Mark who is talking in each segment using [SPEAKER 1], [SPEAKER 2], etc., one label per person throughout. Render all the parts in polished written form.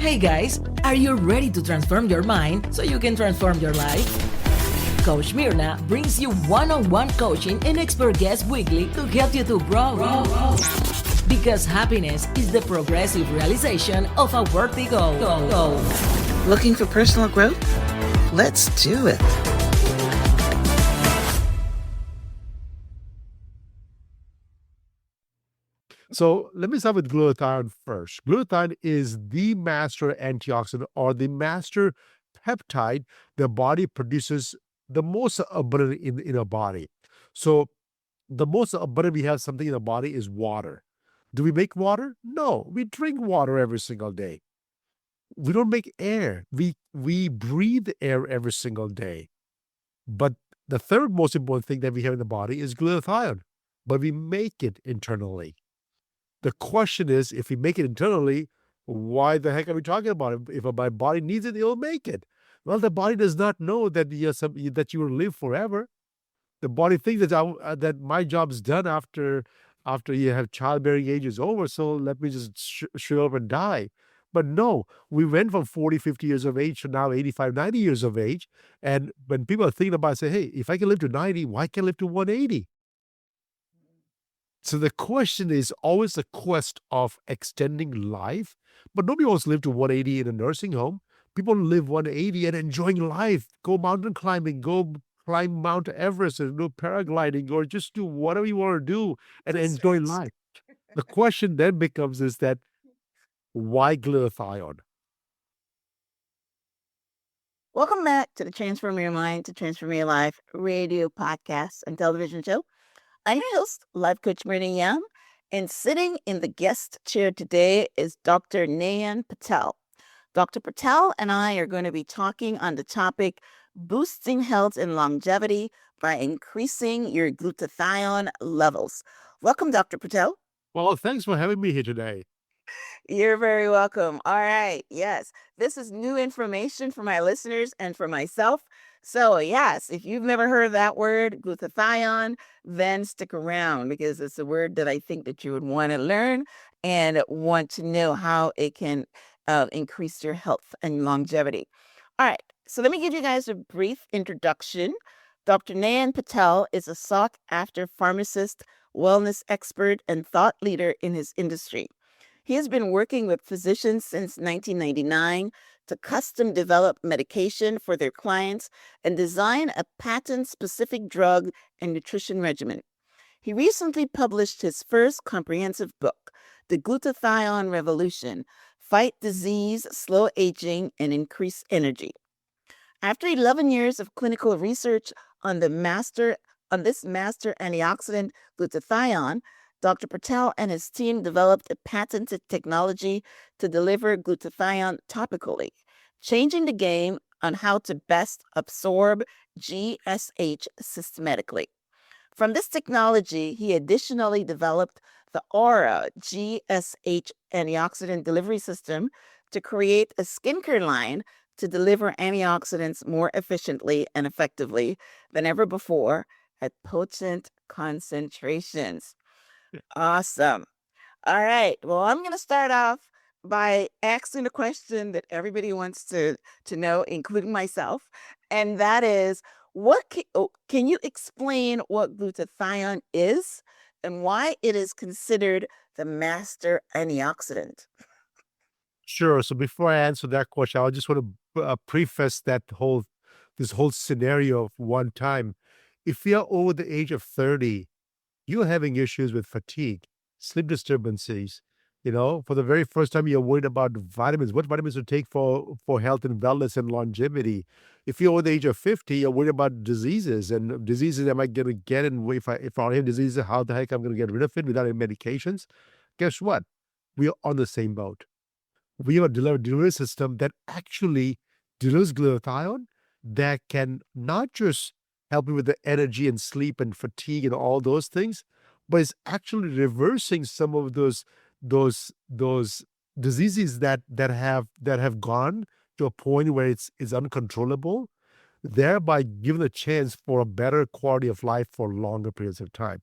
[SPEAKER 1] Hey guys, are you ready to transform your mind so you can transform your life? Coach Myrna brings you one-on-one coaching and expert guests weekly to help you to grow. Because happiness is the progressive realization of a worthy goal.
[SPEAKER 2] Looking for personal growth? Let's do it.
[SPEAKER 3] So let me start with glutathione first. Glutathione is the master antioxidant or the master peptide the body produces the most abundant in our body. So the most abundant we have something in the body is water. Do we make water? No, we drink water every single day. We don't make air. We breathe air every single day. But the third most important thing that we have in the body is glutathione, but we make it internally. The question is, if we make it internally, why the heck are we talking about it? If my body needs it, it'll make it. Well, the body does not know that that you will live forever. The body thinks that that my job's done after you have childbearing age is over, so let me just shrivel up and die. But no, we went from 40, 50 years of age to now 85, 90 years of age. And when people are thinking about it, say, hey, if I can live to 90, why can't I live to 180? So the question is always the quest of extending life, but nobody wants to live to 180 in a nursing home. People live 180 and enjoying life, go mountain climbing, go climb Mount Everest and do paragliding, or just do whatever you want to do and enjoy life. The question then becomes is that why glutathione?
[SPEAKER 2] Welcome back to the Transform Your Mind to Transform Your Life radio podcast and television show. I'm your host, life coach Myrna Young, and sitting in the guest chair today is Dr. Nayan Patel. Dr. Patel and I are going to be talking on the topic boosting health and longevity by increasing your glutathione levels. Welcome, Dr. Patel.
[SPEAKER 3] Well, thanks for having me here today.
[SPEAKER 2] You're very welcome. All right. Yes, this is new information for my listeners and for myself. So yes, if you've never heard of that word, glutathione, then stick around because it's a word that I think that you would want to learn and want to know how it can increase your health and longevity. All right. So let me give you guys a brief introduction. Dr. Nayan Patel is a sought-after pharmacist, wellness expert, and thought leader in his industry. He has been working with physicians since 1999 to custom develop medication for their clients and design a patent-specific drug and nutrition regimen. He recently published his first comprehensive book, The Glutathione Revolution: Fight Disease, Slow Aging, and Increase Energy. After 11 years of clinical research on this master antioxidant glutathione, Dr. Patel and his team developed a patented technology to deliver glutathione topically, changing the game on how to best absorb GSH systematically. From this technology, he additionally developed the Aura GSH antioxidant delivery system to create a skincare line to deliver antioxidants more efficiently and effectively than ever before at potent concentrations. Awesome. All right. Well, I'm going to start off by asking a question that everybody wants to know, including myself, and that is, can you explain what glutathione is and why it is considered the master antioxidant?
[SPEAKER 3] Sure. So before I answer that question, I just want to preface this whole scenario of one time. If you're over the age of 30, you're having issues with fatigue, sleep disturbances. For the very first time, you're worried about vitamins, what vitamins to take for health and wellness and longevity. If you're over the age of 50, you're worried about diseases and diseases am I going to get, and if I have diseases, how the heck I'm going to get rid of it without any medications? Guess what? We are on the same boat. We have a delivery system that actually delivers glutathione that can not just help you with the energy and sleep and fatigue and all those things, but it's actually reversing some of those diseases that have gone to a point where it's uncontrollable, thereby giving a chance for a better quality of life for longer periods of time.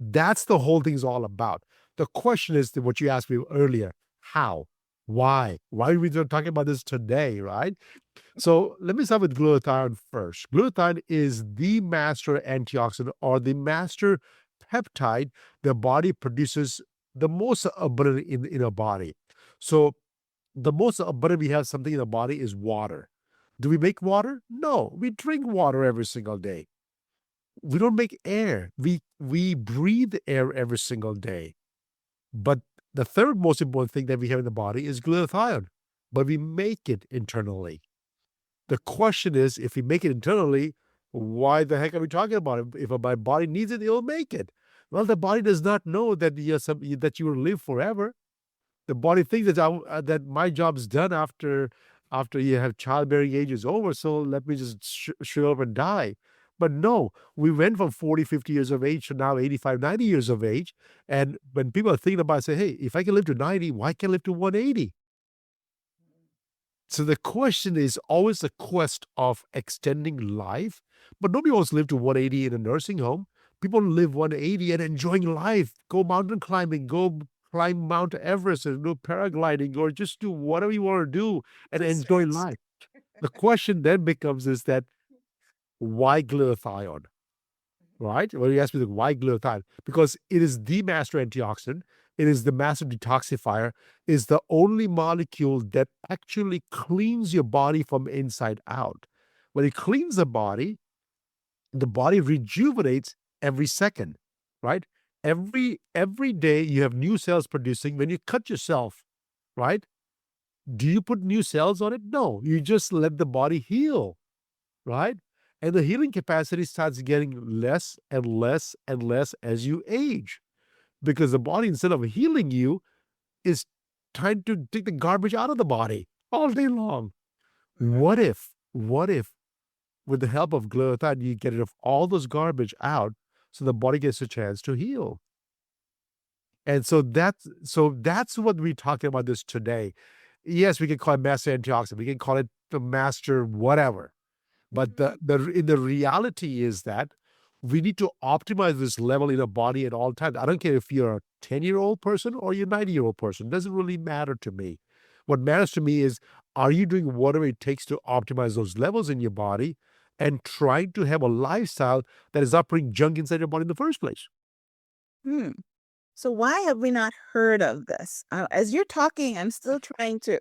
[SPEAKER 3] That's the whole thing's all about. The question is what you asked me earlier: how? Why? Why are we talking about this today, right? So let me start with glutathione first. Glutathione is the master antioxidant or the master peptide the body produces the most abundant in our body. So the most abundant we have something in the body is water. Do we make water? No, we drink water every single day. We don't make air. We breathe air every single day. But the third most important thing that we have in the body is glutathione, but we make it internally. The question is, if we make it internally, why the heck are we talking about it? If my body needs it, it'll make it. Well, the body does not know that that you will live forever. The body thinks that my job's done after you have childbearing age is over. So let me just shrivel up and die. But no, we went from 40, 50 years of age to now 85, 90 years of age. And when people are thinking about it, say, hey, if I can live to 90, why can't I live to 180? So the question is always the quest of extending life, but nobody wants to live to 180 in a nursing home. People live 180 and enjoying life, go mountain climbing, go climb Mount Everest and do paragliding, or just do whatever you want to do and enjoy life. The question then becomes is that why glutathione? Right? Well, you ask me why glutathione? Because it is the master antioxidant. It is the master detoxifier. Is the only molecule that actually cleans your body from inside out. When it cleans the body rejuvenates every second, right? Every day you have new cells producing. When you cut yourself, right? Do you put new cells on it? No, you just let the body heal, right? And the healing capacity starts getting less and less and less as you age, because the body, instead of healing you, is trying to take the garbage out of the body all day long. What if, with the help of glutathione, you get rid of all those garbage out so the body gets a chance to heal? And so that's what we're talking about this today. Yes, we can call it master antioxidant. We can call it the master whatever. But the reality is that we need to optimize this level in our body at all times. I don't care if you're a 10-year-old person or you're a 90-year-old person. It doesn't really matter to me. What matters to me is, are you doing whatever it takes to optimize those levels in your body and trying to have a lifestyle that is not putting junk inside your body in the first place?
[SPEAKER 2] Hmm. So why have we not heard of this? As you're talking, I'm still trying to.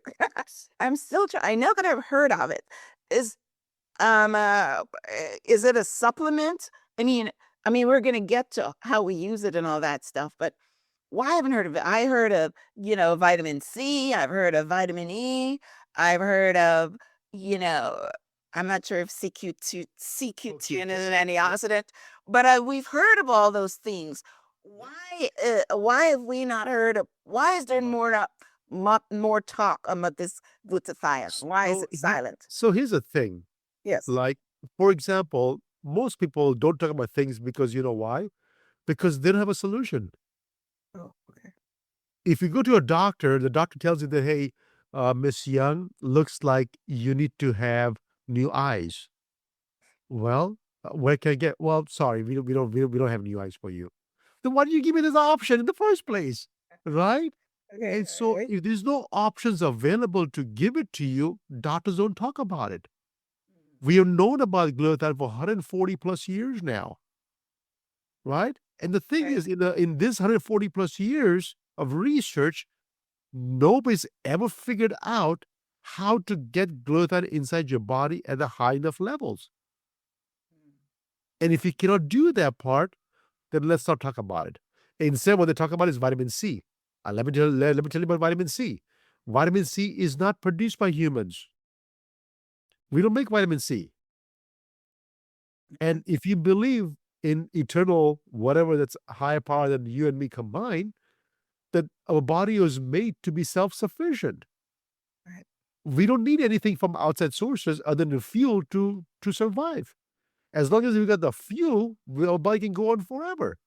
[SPEAKER 2] I know that I've heard of it. Is is it a supplement? I mean, we're gonna get to how we use it and all that stuff, but why I haven't heard of it? I heard of, vitamin C, I've heard of vitamin E, I've heard of, you know, I'm not sure if CQ2 is an antioxidant, but we've heard of all those things. Why have we not heard of, why is there more talk about this glutathione? Why is
[SPEAKER 3] So
[SPEAKER 2] it silent?
[SPEAKER 3] so here's the thing.
[SPEAKER 2] Yes.
[SPEAKER 3] Like, for example, most people don't talk about things because you know why? Because they don't have a solution.
[SPEAKER 2] Oh, okay.
[SPEAKER 3] If you go to a doctor, the doctor tells you that, hey, Miss Young, looks like you need to have new eyes. Well, where can I get? Well, sorry, we don't have new eyes for you. Then why did you give me this option in the first place, right?
[SPEAKER 2] Okay.
[SPEAKER 3] And so,
[SPEAKER 2] Right.
[SPEAKER 3] if there's no options available to give it to you, doctors don't talk about it. We have known about glutathione for 140 plus years now, right? And the thing
[SPEAKER 2] Okay.
[SPEAKER 3] is, in this 140 plus years of research, nobody's ever figured out how to get glutathione inside your body at the high enough levels. And if you cannot do that part, then let's not talk about it. Instead, what they talk about is vitamin C. Let me tell you about vitamin C. Vitamin C is not produced by humans. We don't make vitamin C. And if you believe in eternal whatever that's higher power than you and me combined, that our body was made to be self-sufficient.
[SPEAKER 2] Right.
[SPEAKER 3] We don't need anything from outside sources other than fuel to survive. As long as we got the fuel, our body can go on forever.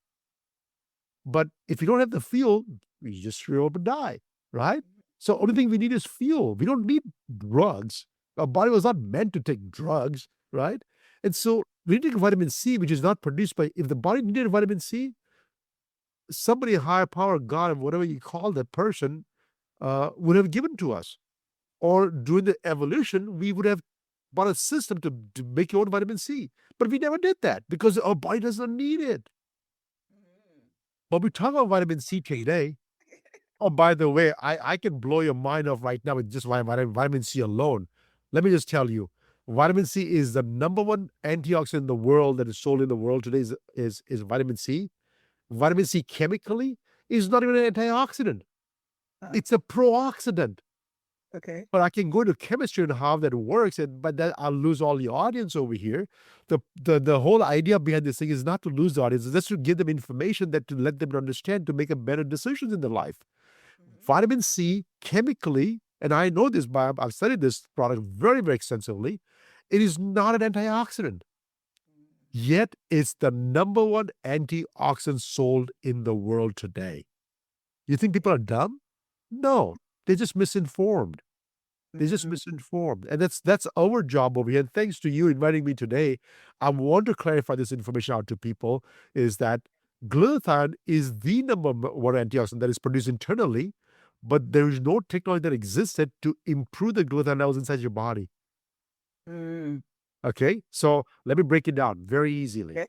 [SPEAKER 3] But if you don't have the fuel, you just shrivel up and die, right? So only thing we need is fuel. We don't need drugs. Our body was not meant to take drugs, right? And so we need vitamin C, which is not produced by. If the body needed vitamin C, somebody higher power, God, whatever you call that person, would have given to us. Or during the evolution, we would have bought a system to make your own vitamin C. But we never did that because our body does not need it. But we talk about vitamin C today. Oh, by the way, I can blow your mind off right now with just vitamin C alone. Let me just tell you, vitamin C is the number one antioxidant in the world that is sold in the world today is vitamin C. Vitamin C chemically is not even an antioxidant. It's a pro-oxidant.
[SPEAKER 2] Okay.
[SPEAKER 3] But I can go into chemistry and how that works, but then I'll lose all the audience over here. The whole idea behind this thing is not to lose the audience, it's just to give them information that to let them understand to make a better decisions in their life. Vitamin C chemically, and I know this by I've studied this product very, very extensively, it is not an antioxidant. Yet it's the number one antioxidant sold in the world today. You think people are dumb? No, they're just misinformed. They're just misinformed. And that's our job over here. And thanks to you inviting me today, I want to clarify this information out to people, is that glutathione is the number one antioxidant that is produced internally, but there is no technology that existed to improve the glutathione levels inside your body. Okay, so let me break it down very easily.
[SPEAKER 2] Okay.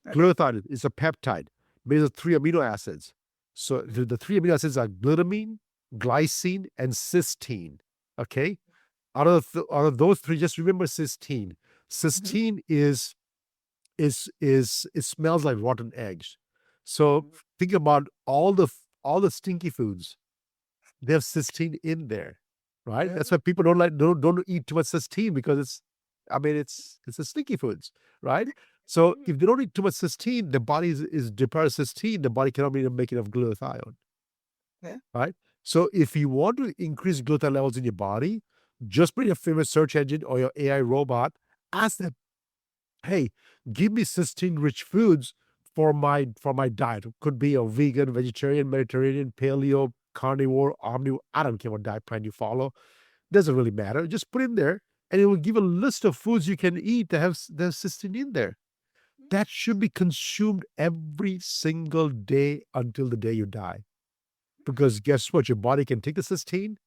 [SPEAKER 3] Glutathione is a peptide made of 3 amino acids. So the 3 amino acids are glutamine, glycine, and cysteine. Okay, out of those 3, just remember cysteine. Cysteine is it smells like rotten eggs. So think about all the stinky foods. They have cysteine in there, right?
[SPEAKER 2] Yeah.
[SPEAKER 3] That's why people don't eat too much cysteine, because it's a stinky foods, right? So if they don't eat too much cysteine, the body is deprived of cysteine, the body cannot make enough glutathione.
[SPEAKER 2] Yeah.
[SPEAKER 3] Right? So if you want to increase glutathione levels in your body, just put your favorite search engine or your AI robot, ask them, hey, give me cysteine-rich foods for my diet. It could be a vegan, vegetarian, Mediterranean, paleo, carnivore, omnivore. I don't care what diet plan you follow. Doesn't really matter. Just put in there, and it will give a list of foods you can eat that have cysteine in there. That should be consumed every single day until the day you die. Because guess what? Your body can take the cysteine,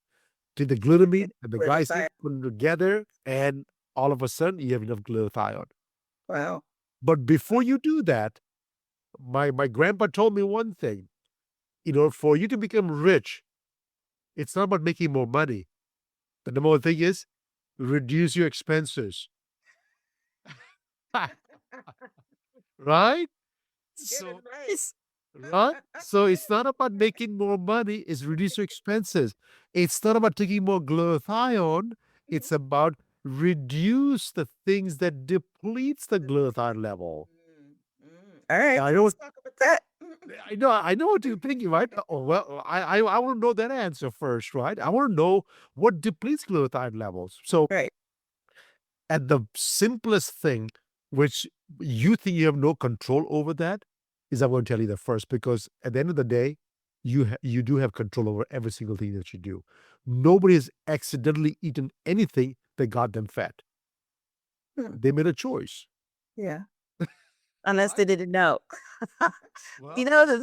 [SPEAKER 3] take the glutamine and the glycine, put them together, and all of a sudden you have enough glutathione.
[SPEAKER 2] Wow.
[SPEAKER 3] But before you do that, my grandpa told me one thing. For you to become rich, it's not about making more money. The number one thing is reduce your expenses. Right? So, right? So it's not about making more money, it's reduce your expenses. It's not about taking more glutathione, it's about reduce the things that depletes the glutathione level.
[SPEAKER 2] All right,
[SPEAKER 3] I know
[SPEAKER 2] let's talk about that.
[SPEAKER 3] I know what you're thinking, right? Oh, well, I want to know that answer first, right? I want to know what depletes glutathione levels. So
[SPEAKER 2] Right.
[SPEAKER 3] at the simplest thing, which you think you have no control over, that is, I'm going to tell you that first, because at the end of the day, you do have control over every single thing that you do. Nobody has accidentally eaten anything that got them fat. They made a choice.
[SPEAKER 2] Yeah. Unless they didn't know.
[SPEAKER 3] Well,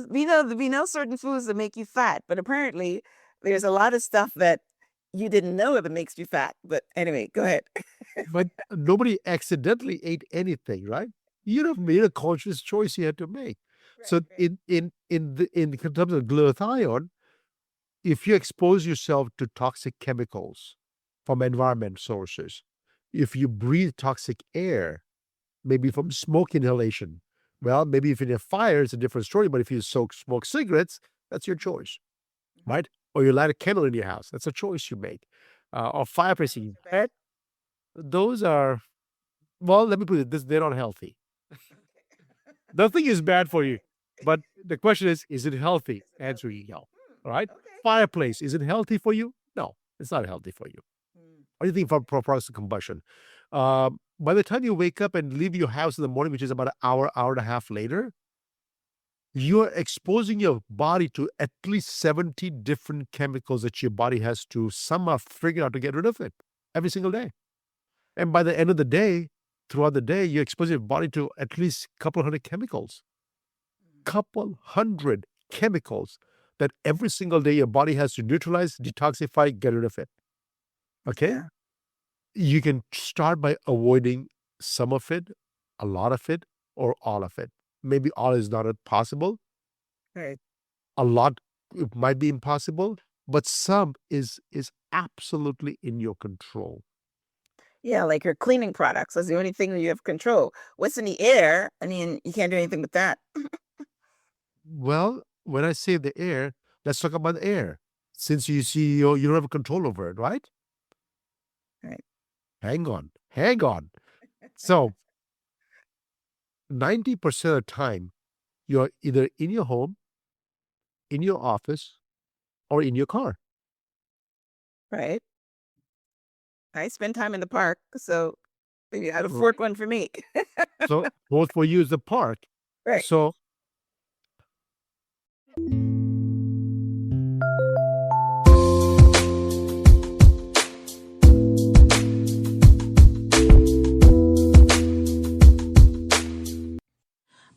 [SPEAKER 2] we know certain foods that make you fat, but apparently there's a lot of stuff that you didn't know if it makes you fat. But anyway, go ahead.
[SPEAKER 3] but nobody accidentally ate anything, right? You have made a conscious choice you had to make. So in terms of glutathione, if you expose yourself to toxic chemicals from environment sources, if you breathe toxic air, maybe from smoke inhalation, well, maybe if you have fire, it's a different story. But if you smoke cigarettes, that's your choice, right? Or you light a candle in your house, that's a choice you make. Or fireplace, right? Those are, well, let me put it this: they're not healthy. Nothing is bad for you, but the question is it healthy? Answer no. All right. Fireplace, is it healthy for you? No, it's not healthy for you. What do you think for process of combustion? By the time you wake up and leave your house in the morning, which is about an hour and a half later, you're exposing your body to at least 70 different chemicals that your body has to somehow figure out to get rid of it every single day. And by the end of the day, throughout the day, you expose your body to at least a couple hundred chemicals. Couple hundred chemicals that every single day your body has to neutralize, detoxify, get rid of it. Okay?
[SPEAKER 2] Yeah.
[SPEAKER 3] You can start by avoiding some of it, a lot of it, or all of it. Maybe all is not possible.
[SPEAKER 2] Right.
[SPEAKER 3] A lot it might be impossible, but some is absolutely in your control.
[SPEAKER 2] Yeah, like your cleaning products. That's the only thing you have control. What's in the air? I mean, you can't do anything with that.
[SPEAKER 3] Well, when I say the air, let's talk about the air. Since you see you don't have control over it, right?
[SPEAKER 2] Right.
[SPEAKER 3] Hang on, hang on. So 90% of the time, you're either in your home, in your office, or in your car.
[SPEAKER 2] Right. I spend time in the park, so maybe I have a
[SPEAKER 3] Right.
[SPEAKER 2] fourth one for me.
[SPEAKER 3] So both for you is the park.
[SPEAKER 2] Right.
[SPEAKER 3] So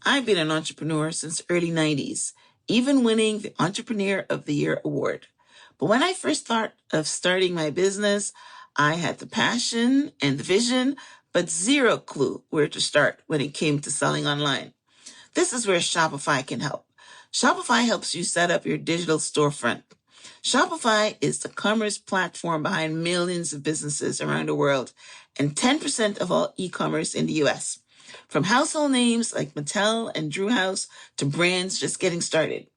[SPEAKER 4] I've been an entrepreneur since the early 90s, even winning the Entrepreneur of the Year award. But when I first thought of starting my business, I had the passion and the vision, but zero clue where to start when it came to selling online. This is where Shopify can help. Shopify helps you set up your digital storefront. Shopify is the commerce platform behind millions of businesses around the world and 10% of all e-commerce in the US. From household names like Mattel and Drew House to brands just getting started.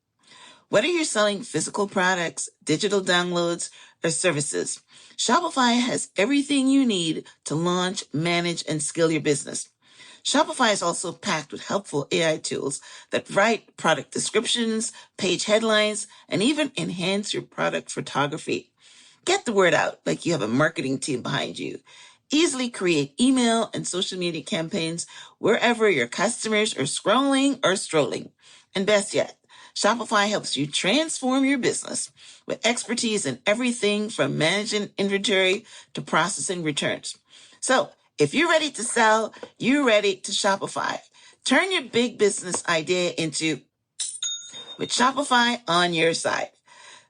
[SPEAKER 4] Whether you're selling physical products, digital downloads, or services, Shopify has everything you need to launch, manage, and scale your business. Shopify is also packed with helpful AI tools that write product descriptions, page headlines, and even enhance your product photography. Get the word out like you have a marketing team behind you. Easily create email and social media campaigns wherever your customers are scrolling or strolling. And best yet, Shopify helps you transform your business with expertise in everything from managing inventory to processing returns. So, if you're ready to sell, you're ready to Shopify. Turn your big business idea into with Shopify on your side.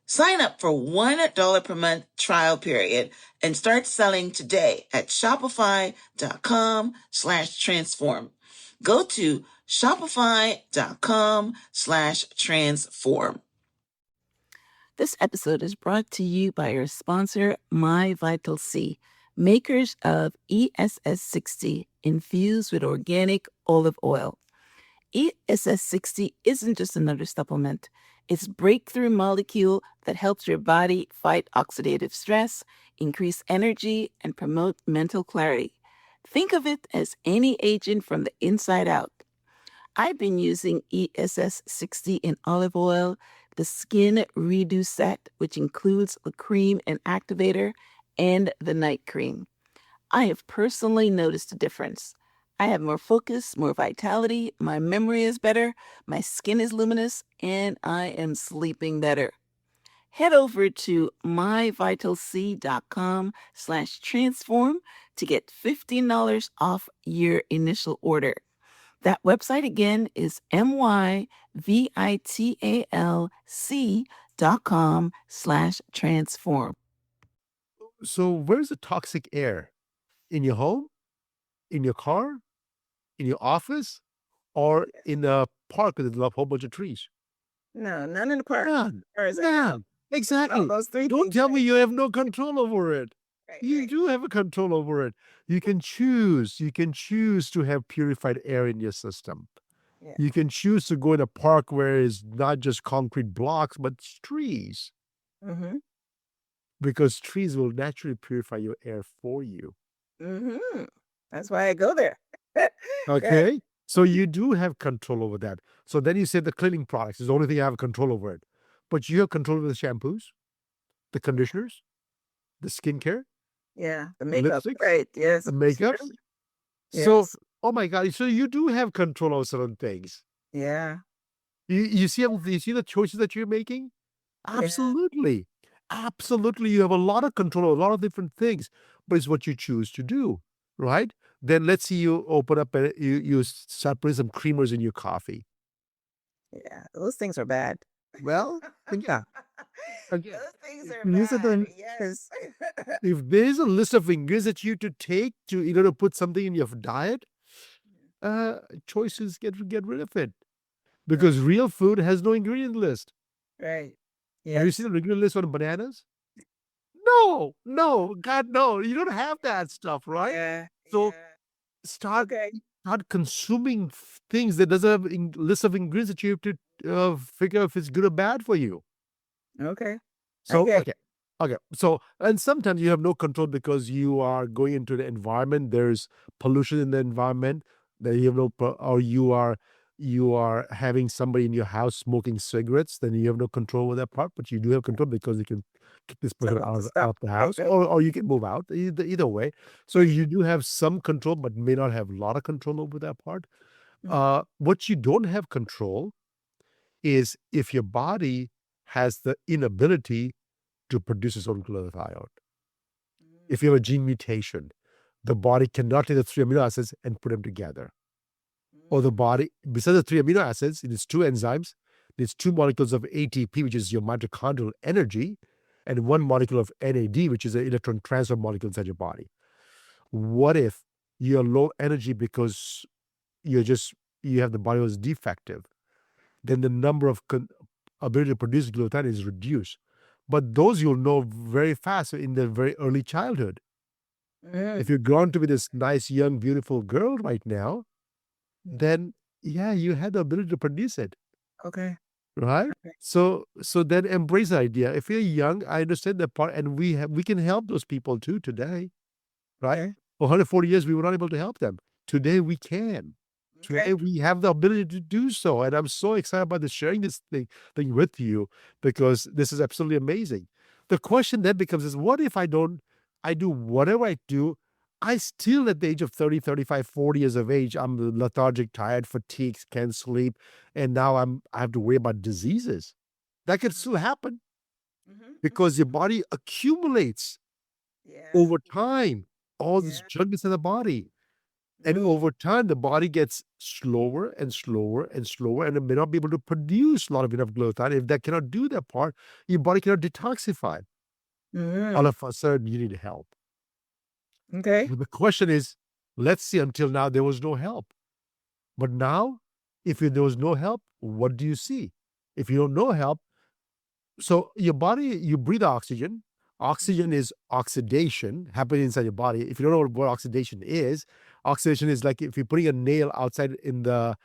[SPEAKER 4] Sign up for $1 per month trial period and start selling today at shopify.com/transform. Go to shopify.com/transform.
[SPEAKER 2] This episode is brought to you by our sponsor, My Vital C, makers of ESS60 infused with organic olive oil. ESS60 isn't just another supplement. It's a breakthrough molecule that helps your body fight oxidative stress, increase energy, and promote mental clarity. Think of it as anti-aging from the inside out. I've been using ESS60 in olive oil, the skin redo set, which includes the cream and activator, and the night cream. I have personally noticed a difference. I have more focus, more vitality, my memory is better, my skin is luminous, and I am sleeping better. Head over to myvitalc.com/transform to get $15 off your initial order. That website again is myvitalc.com/transform.
[SPEAKER 3] so where's the toxic air? In your home? In your car? In your office? Or in a park with a whole bunch of trees?
[SPEAKER 2] No, none in the park.
[SPEAKER 3] None.
[SPEAKER 2] Or is it?
[SPEAKER 3] None. Exactly.
[SPEAKER 2] Those three
[SPEAKER 3] Don't
[SPEAKER 2] things.
[SPEAKER 3] tell me you have no control over it.
[SPEAKER 2] Right,
[SPEAKER 3] You
[SPEAKER 2] right.
[SPEAKER 3] do have a control over it. You can choose. You can choose to have purified air in your system.
[SPEAKER 2] Yeah.
[SPEAKER 3] You can choose to go in a park where it's not just concrete blocks, but it's trees,
[SPEAKER 2] Mm-hmm.
[SPEAKER 3] because trees will naturally purify your air for you.
[SPEAKER 2] Mm-hmm. That's why I go there. Right.
[SPEAKER 3] Okay? So you do have control over that. So then you say the cleaning products is the only thing I have control over it. But you have control over the shampoos, the conditioners, the skincare,
[SPEAKER 2] Yeah. The
[SPEAKER 3] the
[SPEAKER 2] makeup.
[SPEAKER 3] lipsticks,
[SPEAKER 2] Right. Yes.
[SPEAKER 3] the makeups. So,
[SPEAKER 2] Yes.
[SPEAKER 3] oh my God, so you do have control over certain things.
[SPEAKER 2] Yeah.
[SPEAKER 3] You see the choices that you're making?
[SPEAKER 2] Yeah.
[SPEAKER 3] Absolutely. Absolutely. You have a lot of control over a lot of different things, but it's what you choose to do, right? Then let's see you open up and you start putting some creamers in your coffee.
[SPEAKER 2] Yeah. Those things are bad.
[SPEAKER 3] Well, yeah. Again,
[SPEAKER 2] Those things are
[SPEAKER 3] these are
[SPEAKER 2] bad.
[SPEAKER 3] the
[SPEAKER 2] Yes.
[SPEAKER 3] if there is a list of ingredients that you to take to to put something in your diet, uh, choices get rid of it
[SPEAKER 2] Right.
[SPEAKER 3] because real food has no ingredient list.
[SPEAKER 2] Right.
[SPEAKER 3] Have you seen
[SPEAKER 2] Yes.
[SPEAKER 3] a ingredient list on bananas? No, no, God, no. You don't have that stuff, right?
[SPEAKER 2] Yeah.
[SPEAKER 3] So
[SPEAKER 2] Yeah.
[SPEAKER 3] start
[SPEAKER 2] Okay.
[SPEAKER 3] start consuming things that doesn't have list of ingredients that you have to figure out if it's good or bad for you.
[SPEAKER 2] Okay.
[SPEAKER 3] So
[SPEAKER 2] Okay.
[SPEAKER 3] okay, okay. So and sometimes you have no control because you are going into the environment. There's pollution in the environment that you have or you are having somebody in your house smoking cigarettes. Then you have no control over that part, but you do have control because you can kick this person
[SPEAKER 2] Tell them
[SPEAKER 3] out
[SPEAKER 2] to
[SPEAKER 3] out
[SPEAKER 2] stop.
[SPEAKER 3] the
[SPEAKER 2] Right.
[SPEAKER 3] house,
[SPEAKER 2] Right.
[SPEAKER 3] or you can move out. Either way, so you do have some control, but may not have a lot of control over that part.
[SPEAKER 2] Mhm.
[SPEAKER 3] What you don't have control is if your body has the inability to produce its own glutathione. If you have a gene mutation, the body cannot take the three amino acids and put them together. Or the body, besides the three amino acids, it is two enzymes, there's two molecules of ATP, which is your mitochondrial energy, and one molecule of NAD, which is an electron transfer molecule inside your body. What if you're low energy because you have the body was defective? Then the number of ability to produce glutathione is reduced. But those you'll know very fast in the very early childhood.
[SPEAKER 2] Mhm.
[SPEAKER 3] If you're grown to be this nice, young, beautiful girl right now, then yeah, you had the ability to produce it,
[SPEAKER 2] Okay.
[SPEAKER 3] right?
[SPEAKER 2] Okay.
[SPEAKER 3] So then embrace the idea. If you're young, I understand that part, and we can help those people too today, right?
[SPEAKER 2] Okay.
[SPEAKER 3] For 140 years, we were not able to help them. Today we can.
[SPEAKER 2] Okay.
[SPEAKER 3] Today we have the ability to do so, and I'm so excited about this sharing this thing with you because this is absolutely amazing. The question then becomes is what if I do whatever I do, I still at the age of 30, 35, 40 years of age, I'm lethargic, tired, fatigued, can't sleep, and now I have to worry about diseases. That could still happen because your body accumulates
[SPEAKER 2] Yeah.
[SPEAKER 3] over time all this
[SPEAKER 2] Yeah.
[SPEAKER 3] junk inside the body. And
[SPEAKER 2] Mm.
[SPEAKER 3] over time, the body gets slower and slower and slower, and it may not be able to produce a lot of enough glutathione. If that cannot do that part, your body cannot detoxify. All
[SPEAKER 2] Mhm.
[SPEAKER 3] of a sudden, you need help.
[SPEAKER 2] Okay.
[SPEAKER 3] Well, the question is, let's see, until now, there was no help. But now, if there was no help, what do you see? If you don't know help, so your body, you breathe oxygen. Oxygen is oxidation happening inside your body. If you don't know what oxidation is like if you're putting a nail outside in the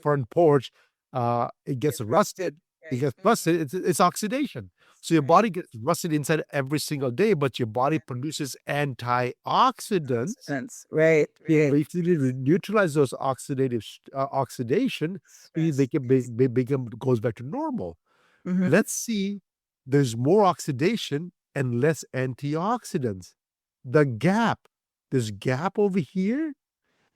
[SPEAKER 3] front porch, it gets
[SPEAKER 2] Gets rusted.
[SPEAKER 3] rusted. It
[SPEAKER 2] Right.
[SPEAKER 3] gets rusted. It's oxidation. So your
[SPEAKER 2] Right.
[SPEAKER 3] body gets rusted inside every single day, but your body produces antioxidants
[SPEAKER 2] Sense. Right. Right.
[SPEAKER 3] basically neutralize those oxidation. They
[SPEAKER 2] Stress.
[SPEAKER 3] can
[SPEAKER 2] Yes.
[SPEAKER 3] become goes back to normal.
[SPEAKER 2] Mhm.
[SPEAKER 3] Let's see, there's more oxidation and less antioxidants. The gap, this gap over here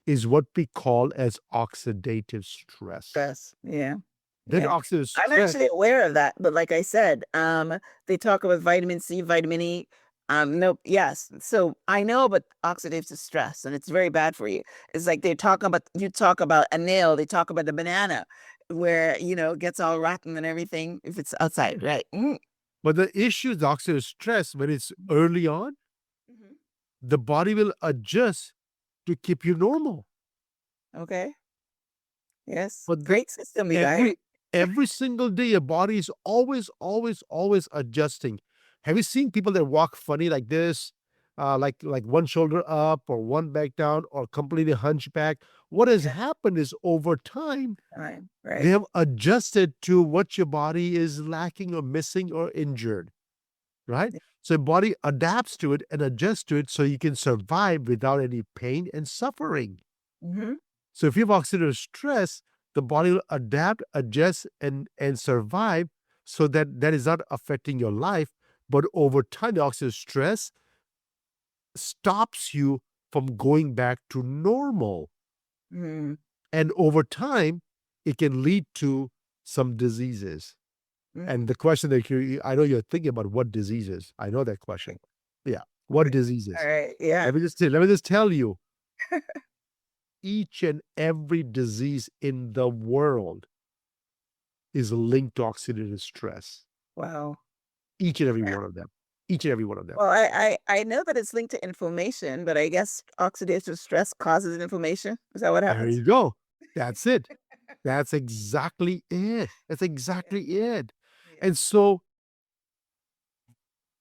[SPEAKER 3] is what we call as oxidative stress.
[SPEAKER 2] Stress. Yeah.
[SPEAKER 3] That
[SPEAKER 2] Yeah.
[SPEAKER 3] oxidative
[SPEAKER 2] I'm
[SPEAKER 3] stress,
[SPEAKER 2] actually aware of that, but like I said, they talk about vitamin C, vitamin E. No, yes. So I know about oxidative stress, and it's very bad for you. It's like you talk about a nail, they talk about the banana, where it gets all rotten and everything if it's outside, right?
[SPEAKER 3] but the issue is oxidative stress when it's early on,
[SPEAKER 2] Mhm.
[SPEAKER 3] the body will adjust to keep you normal.
[SPEAKER 2] Okay. Yes.
[SPEAKER 3] But
[SPEAKER 2] Great system, you guys.
[SPEAKER 3] every single day, your body is always, always, always adjusting. Have you seen people that walk funny like this, like one shoulder up or one back down or completely hunchback? What has
[SPEAKER 2] Yeah.
[SPEAKER 3] happened is over time
[SPEAKER 2] Right.
[SPEAKER 3] they
[SPEAKER 2] Right.
[SPEAKER 3] have adjusted to what your body is lacking or missing or injured, right? So your body adapts to it and adjusts to it so you can survive without any pain and suffering.
[SPEAKER 2] Hmm.
[SPEAKER 3] So if you have oxidative stress, the body will adapt, adjust, and survive so that that is not affecting your life. But over time, the oxidative stress stops you from going back to normal.
[SPEAKER 2] Mm.
[SPEAKER 3] And over time, it can lead to some diseases.
[SPEAKER 2] Mm.
[SPEAKER 3] And the question that I know you're thinking about what diseases. I know that question. Yeah. What
[SPEAKER 2] All
[SPEAKER 3] diseases?
[SPEAKER 2] right. Yeah.
[SPEAKER 3] Let me just tell you, each and every disease in the world is linked to oxidative stress.
[SPEAKER 2] Wow.
[SPEAKER 3] Each and every one of them. Each and every one of them.
[SPEAKER 2] Well, I know that it's linked to inflammation, but I guess oxidative stress causes inflammation. Is that what
[SPEAKER 3] There
[SPEAKER 2] happens?
[SPEAKER 3] you go. That's it. That's exactly it. That's exactly it.
[SPEAKER 2] Yeah.
[SPEAKER 3] And so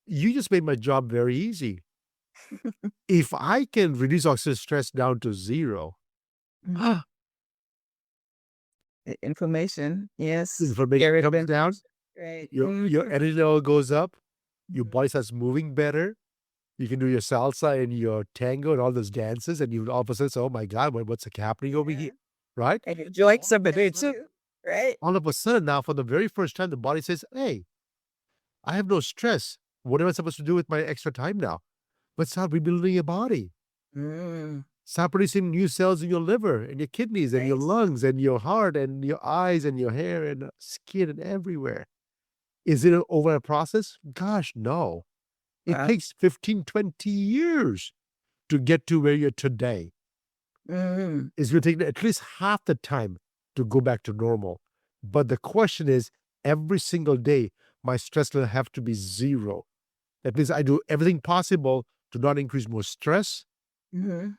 [SPEAKER 3] you just made my job very easy. If I can reduce oxidative stress down to zero,
[SPEAKER 2] Mhm. Inflammation, yes.
[SPEAKER 3] inflammation comes down,
[SPEAKER 2] Right.
[SPEAKER 3] your energy level goes up, your
[SPEAKER 2] Mhm.
[SPEAKER 3] body starts moving better. You can do your salsa and your tango and all those dances, and you all of a sudden say, "Oh my God, what's happening over here?" Right?
[SPEAKER 2] And your joints are better too, right?
[SPEAKER 3] All of a sudden now, for the very first time, the body says, "Hey, I have no stress. What am I supposed to do with my extra time now?" But start rebuilding your body.
[SPEAKER 2] Mm,
[SPEAKER 3] Start producing new cells in your liver and your kidneys and your
[SPEAKER 2] right.
[SPEAKER 3] lungs and your heart and your eyes and your hair and skin and everywhere. Is it over a process? Gosh, no. It
[SPEAKER 2] Wow.
[SPEAKER 3] takes 15, 20 years to get to where you're today.
[SPEAKER 2] Mm,
[SPEAKER 3] It's going to take at least half the time to go back to normal. But the question is, every single day, my stress level have to be zero. That means I do everything possible to not increase more stress.
[SPEAKER 2] mhm.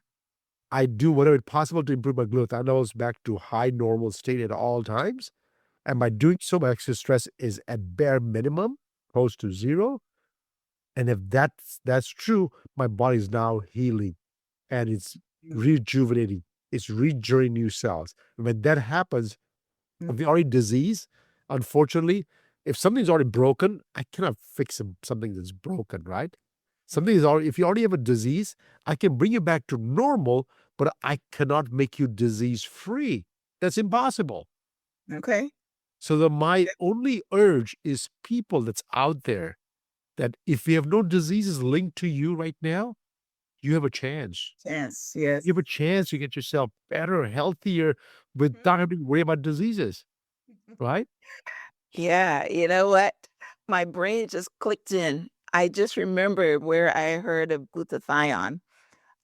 [SPEAKER 3] I do whatever possible to improve my glutathione levels back to high normal state at all times. And by doing so, my extra stress is at bare minimum, close to zero. And if that's true, my body is now healing and it's rejuvenating. It's regenerating new cells. And when that happens, if you're already diseased, unfortunately, if something's already broken, I cannot fix something that's broken, right? Something is already, if you already have a disease, I can bring you back to normal, but I cannot make you disease free. That's impossible.
[SPEAKER 2] Okay.
[SPEAKER 3] So my only urge is people that's out there that if you have no diseases linked to you right now, you have a chance.
[SPEAKER 2] Chance, yes.
[SPEAKER 3] You have a chance to get yourself better, healthier, without having to worry about diseases, right?
[SPEAKER 2] Yeah, you know what? My brain just clicked in. I just remembered where I heard of glutathione.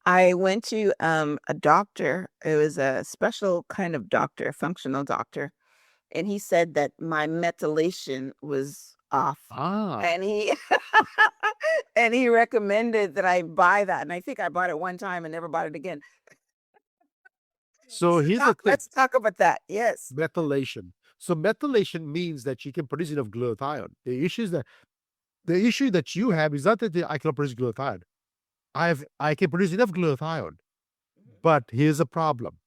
[SPEAKER 2] I went to a doctor. It was a special kind of doctor, a functional doctor, and he said that my methylation was off.
[SPEAKER 3] Ah,
[SPEAKER 2] And he and he recommended that I buy that. And I think I bought it one time and never bought it again.
[SPEAKER 3] so
[SPEAKER 2] So
[SPEAKER 3] here's the thing.
[SPEAKER 2] let's talk about that. Yes.
[SPEAKER 3] Methylation. So methylation means that you can produce enough glutathione. The issue that you have is not that I cannot produce glutathione. I can produce enough glutathione, but here's a problem.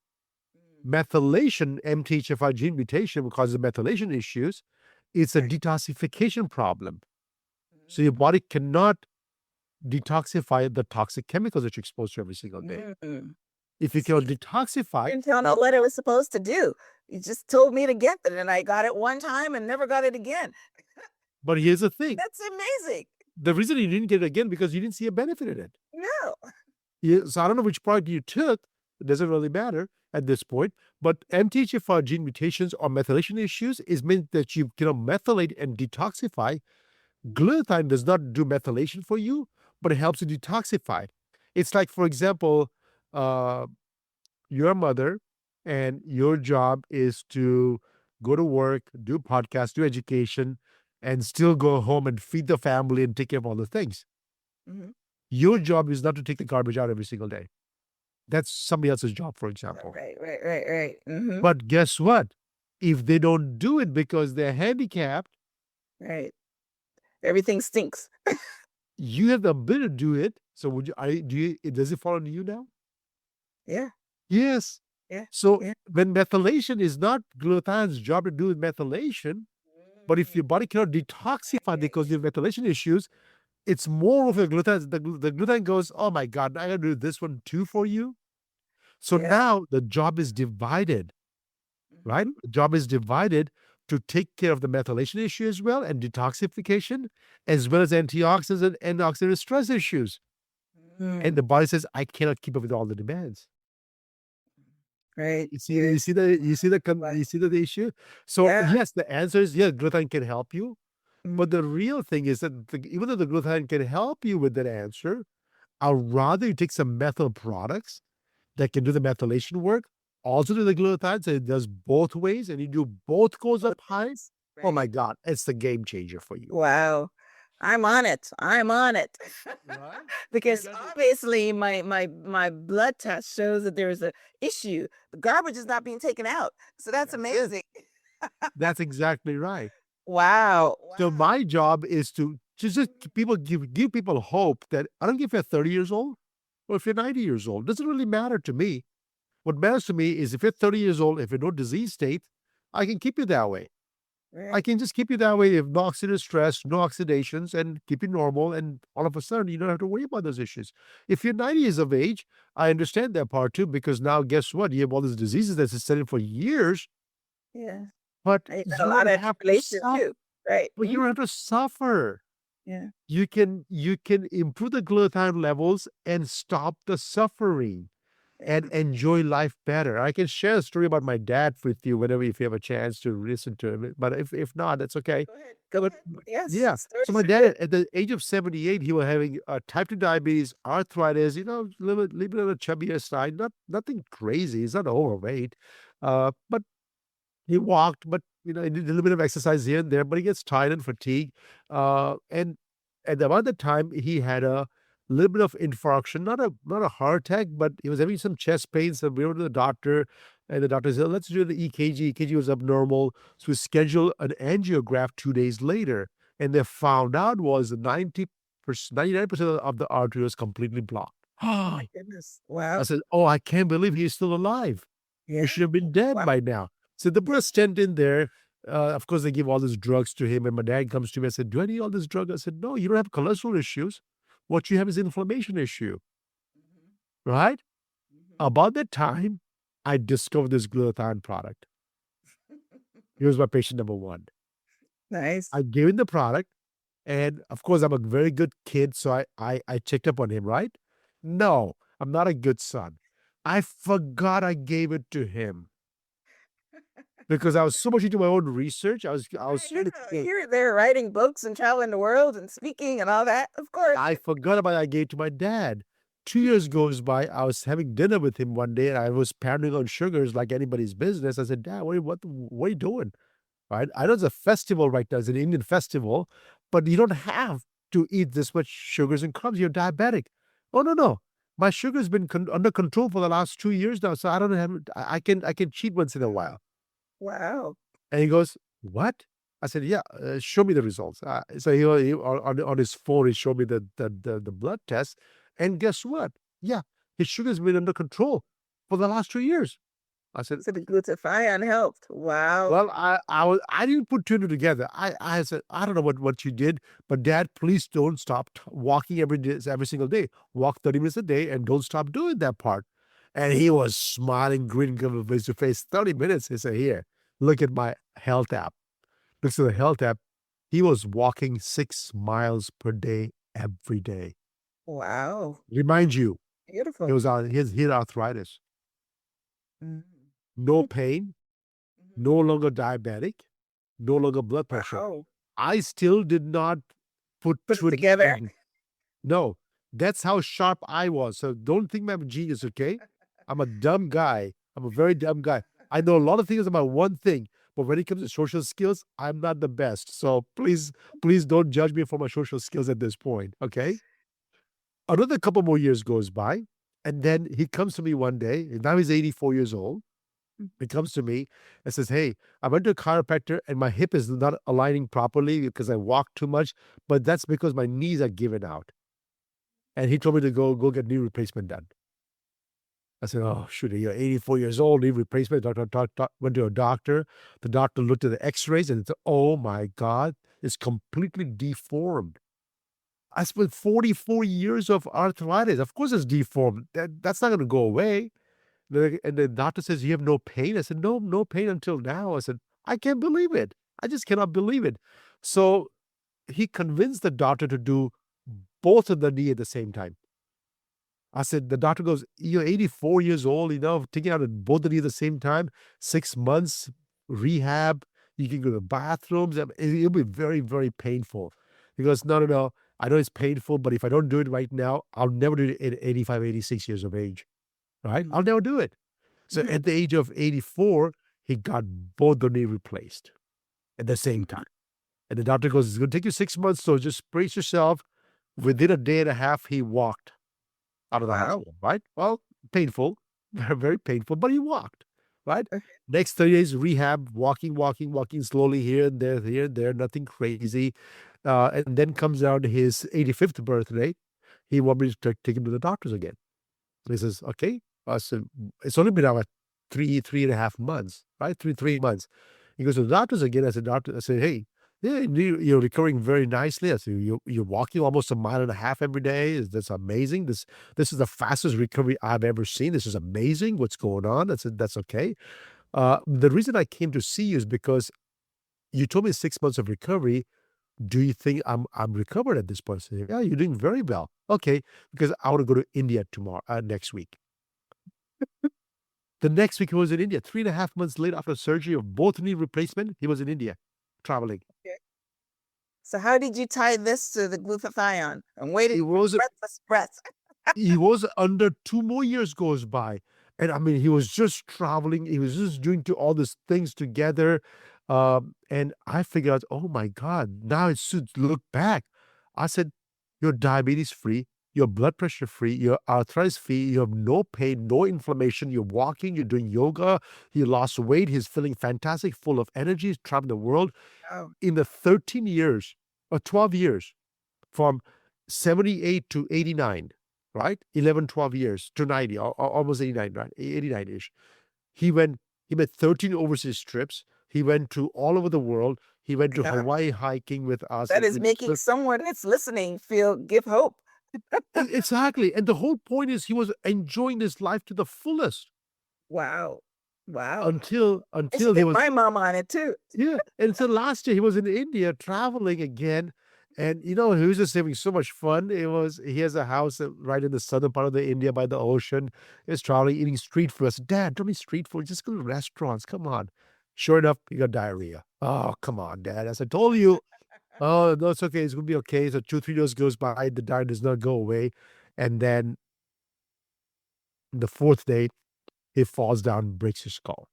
[SPEAKER 3] Methylation, MTHFR gene mutation causes methylation issues. It's a detoxification problem. So your body cannot detoxify the toxic chemicals that you're exposed to every single day.
[SPEAKER 2] Mm.
[SPEAKER 3] If you can
[SPEAKER 2] You
[SPEAKER 3] detoxify,
[SPEAKER 2] didn't tell me what it was supposed to do. You just told me to get it, and I got it one time and never got it again.
[SPEAKER 3] but here's the thing.
[SPEAKER 2] That's amazing.
[SPEAKER 3] The reason you didn't get it again because you didn't see a benefit in it.
[SPEAKER 2] No.
[SPEAKER 3] So I don't know which product you took. It doesn't really matter at this point. But MTHFR gene mutations or methylation issues is meant that you can methylate and detoxify. Glutathione does not do methylation for you, but it helps you detoxify. It's like, for example, your mother and your job is to go to work, do podcasts, do education, and still go home and feed the family and take care of all the things.
[SPEAKER 2] Mhm.
[SPEAKER 3] Your job is not to take the garbage out every single day. That's somebody else's job, for example.
[SPEAKER 2] Right.
[SPEAKER 3] But guess what? If they don't do it because they're handicapped,
[SPEAKER 2] Right. Everything stinks.
[SPEAKER 3] you have the ability to do it. So does it fall on you now?
[SPEAKER 2] Yeah.
[SPEAKER 3] Yes.
[SPEAKER 2] Yeah.
[SPEAKER 3] So
[SPEAKER 2] Yeah.
[SPEAKER 3] when methylation is not glutathione's job to do with methylation, but if your body cannot detoxify because you have methylation issues, it's more of a glutathione. The glutathione goes, oh my God, I gotta do this one too for you. So
[SPEAKER 2] Yeah.
[SPEAKER 3] now the job is divided, right? The job is divided to take care of the methylation issue as well and detoxification, as well as antioxidants and oxidative stress issues. And the body says, I cannot keep up with all the demands.
[SPEAKER 2] Right.
[SPEAKER 3] You see the issue. So
[SPEAKER 2] Yeah.
[SPEAKER 3] yes, the answer is yes, glutathione can help you.
[SPEAKER 2] Mm.
[SPEAKER 3] But the real thing is that even though the glutathione can help you with that answer, I'd rather you take some methyl products that can do the methylation work, also do the glutathione, so it does both ways, and you do both goes up high. Oh my
[SPEAKER 2] Right.
[SPEAKER 3] God, it's the game changer for you.
[SPEAKER 2] Wow. I'm on it. I'm on it.
[SPEAKER 3] Right?
[SPEAKER 2] Because
[SPEAKER 3] That's it.
[SPEAKER 2] obviously my blood test shows that there's a issue. The garbage is not being taken out. So that's
[SPEAKER 3] That's it.
[SPEAKER 2] amazing.
[SPEAKER 3] That's exactly right.
[SPEAKER 2] Wow.
[SPEAKER 3] So
[SPEAKER 2] Wow.
[SPEAKER 3] my job is to just people give people hope that I don't care if you're 30 years old or if you're 90 years old. It doesn't really matter to me. What matters to me is if you're 30 years old, if you're no disease state, I can keep you that way. I
[SPEAKER 2] Right.
[SPEAKER 3] can just keep you that way if no oxidative stress, no oxidations, and keep you normal. And all of a sudden, you don't have to worry about those issues. If you're 90 years of age, I understand that part too, because now guess what? You have all these diseases that's studied for years,
[SPEAKER 2] Yeah.
[SPEAKER 3] but
[SPEAKER 2] And you got
[SPEAKER 3] you
[SPEAKER 2] a lot
[SPEAKER 3] don't
[SPEAKER 2] of
[SPEAKER 3] have to
[SPEAKER 2] inflation
[SPEAKER 3] suffer.
[SPEAKER 2] too. Right.
[SPEAKER 3] But you don't have to suffer.
[SPEAKER 2] Yeah.
[SPEAKER 3] You can improve the glutathione levels and stop the suffering and enjoy life better. I can share a story about my dad with you whenever if you have a chance to listen to him. But if not, that's okay.
[SPEAKER 2] Go ahead. Go
[SPEAKER 3] But
[SPEAKER 2] ahead. Yes.
[SPEAKER 3] yeah. So
[SPEAKER 2] Stories
[SPEAKER 3] my
[SPEAKER 2] are
[SPEAKER 3] dad
[SPEAKER 2] good.
[SPEAKER 3] at the age of 78, he was having type 2 diabetes, arthritis, little bit on the chubbier side, nothing crazy. He's not overweight. But he walked, but he did a little bit of exercise here and there, but he gets tired and fatigued. And at about the time, he had a little bit of infarction, not a heart attack, but he was having some chest pains. So we went to the doctor, and the doctor said, "Let's do the EKG." EKG was abnormal, so we scheduled an angiograph 2 days later, and they found out was 99% of the artery was completely blocked.
[SPEAKER 2] My goodness.
[SPEAKER 3] I
[SPEAKER 2] Wow.
[SPEAKER 3] said, "Oh, I can't believe he's still alive.
[SPEAKER 2] Yeah.
[SPEAKER 3] He should have been dead
[SPEAKER 2] Wow.
[SPEAKER 3] by now." So they put a stent in there. Of course, they give all these drugs to him. And my dad comes to me and said, "Do I need all this drug?" I said, "No, you don't have cholesterol issues. What you have is inflammation issue,
[SPEAKER 2] Mhm.
[SPEAKER 3] right?"
[SPEAKER 2] Mhm.
[SPEAKER 3] About that time, I discovered this glutathione product. He was my patient number one.
[SPEAKER 2] Nice.
[SPEAKER 3] I gave him the product. And of course, I'm a very good kid. So I checked up on him, right? No, I'm not a good son. I forgot I gave it to him because I was so much into my own research. I was
[SPEAKER 2] I
[SPEAKER 3] so
[SPEAKER 2] know. You're there writing books and traveling the world and speaking and all that. Of course.
[SPEAKER 3] I forgot about I gave it to my dad. 2 years goes by. I was having dinner with him one day, and I was pounding on sugars like anybody's business. I said, "Dad, what are you doing? Right? I know it's a festival right now. It's an Indian festival, but you don't have to eat this much sugars and carbs. You're diabetic." "Oh no, no, my sugar's been under control for the last 2 years now, so I don't have. I can cheat once in a while."
[SPEAKER 2] Wow.
[SPEAKER 3] And he goes, "What?" I said, "Yeah, show me the results." So he on his phone, he showed me the blood test, and guess what? Yeah, his sugar's been under control for the last 2 years. I said,
[SPEAKER 2] So the glutathione helped. Wow.
[SPEAKER 3] "Well, I didn't put two and two together. I said, I don't know what you did, but Dad, please don't stop walking every single day. Walk 30 minutes a day and don't stop doing that part." And he was smiling, grinning from face to face. 30 minutes. He said, "Here, look at my health app." Looks at the health app. He was walking 6 miles per day every day.
[SPEAKER 2] Wow.
[SPEAKER 3] Remind you,
[SPEAKER 2] Beautiful.
[SPEAKER 3] he had arthritis,
[SPEAKER 2] Mhm.
[SPEAKER 3] no pain,
[SPEAKER 2] Mhm.
[SPEAKER 3] no longer diabetic, no longer blood pressure.
[SPEAKER 2] Wow.
[SPEAKER 3] I still did not put
[SPEAKER 2] Put
[SPEAKER 3] two
[SPEAKER 2] it
[SPEAKER 3] and
[SPEAKER 2] together.
[SPEAKER 3] together. No, that's how sharp I was. So don't think I'm a genius, okay? I'm a dumb guy. I'm a very dumb guy. I know a lot of things about one thing, but when it comes to social skills, I'm not the best. So please don't judge me for my social skills at this point, okay? Another couple more years goes by, and then he comes to me one day, and now he's 84 years old. He comes to me and says, "Hey, I went to a chiropractor and my hip is not aligning properly because I walk too much, but that's because my knees are giving out." And he told me to go get knee replacement done. I said, "Oh, shoot, you're 84 years old, knee replacement." Went to a doctor. The doctor looked at the x-rays and said, "Oh my God, it's completely deformed." I spent 44 years of arthritis. Of course it's deformed. That's not going to go away. And the doctor says, "You have no pain?" I said, "No, no pain until now." I said, "I can't believe it. I just cannot believe it." So he convinced the doctor to do both of the knee at the same time. I said, the doctor goes, "You're 84 years old, taking out both the knee at the same time, 6 months, rehab, you can go to the bathrooms. It'll be very, very painful." He goes, "No, no, no. I know it's painful, but if I don't do it right now, I'll never do it at 85, 86 years of age. Right? I'll never do it." So
[SPEAKER 2] Mhm.
[SPEAKER 3] at the age of 84, he got both the knee replaced. at the same time. And the doctor goes, it's going to take you 6 months, so just brace yourself. Within a day and a half, he walked out of the
[SPEAKER 2] Wow.
[SPEAKER 3] hospital, right? Well, painful, very, very painful, but he walked, right?
[SPEAKER 2] Okay.
[SPEAKER 3] Next 30 days, rehab, walking slowly here and there, nothing crazy. And then comes down to his 85th birthday. He wanted me to take him to the doctors again. He says, okay. So it's only been about three and a half months, right? Three months. He goes to the doctors again. I said, doctor, I said, hey, yeah, you're recovering very nicely. I said, you're walking almost a mile and a half every day. That's amazing. This is the fastest recovery I've ever seen. This is amazing. What's going on? I said, that's okay. The reason I came to see you is because you told me 6 months of recovery. Do you think I'm recovered at this point? I said, yeah, you're doing very well. Okay, because I want to go to India tomorrow, next week. The next week he was in India. 3.5 months later, after surgery of both knee replacement, he was in India, traveling.
[SPEAKER 2] Okay. So how did you tie this to the glutathione? And waited
[SPEAKER 3] It was
[SPEAKER 2] breathless breath.
[SPEAKER 3] he was under 2 more years goes by. And I mean, he was just traveling. He was just doing all these things together. And I figured out, oh my God, now it should look back. I said, you're diabetes free, you're blood pressure free, you're arthritis free, you have no pain, no inflammation, you're walking, you're doing yoga, he lost weight, he's feeling fantastic, full of energy, he's traveling the world.
[SPEAKER 2] Oh,
[SPEAKER 3] In the 13 years or 12 years, from 78 to 89, right? 11, 12 years to 90, almost 89, right? 89-ish. He made 13 overseas trips. He went to all over the world. He went to
[SPEAKER 2] yeah.
[SPEAKER 3] Hawaii hiking with us.
[SPEAKER 2] That is making someone that's listening give hope.
[SPEAKER 3] Exactly. And the whole point is he was enjoying his life to the fullest
[SPEAKER 2] Wow. Wow.
[SPEAKER 3] until
[SPEAKER 2] I should
[SPEAKER 3] he
[SPEAKER 2] get
[SPEAKER 3] was
[SPEAKER 2] my mom on it too.
[SPEAKER 3] yeah. And so last year he was in India traveling again. And he was just having so much fun. He has a house right in the southern part of the India by the ocean. He was traveling, eating street food. I said, Dad, don't eat street food. Just go to restaurants. Come on. Sure enough, he got diarrhea. Oh, come on, Dad. As I told you. Oh, no, it's okay. It's going to be okay. So 2-3 days goes by. The diarrhea does not go away. And then the fourth day, he falls down and breaks his skull.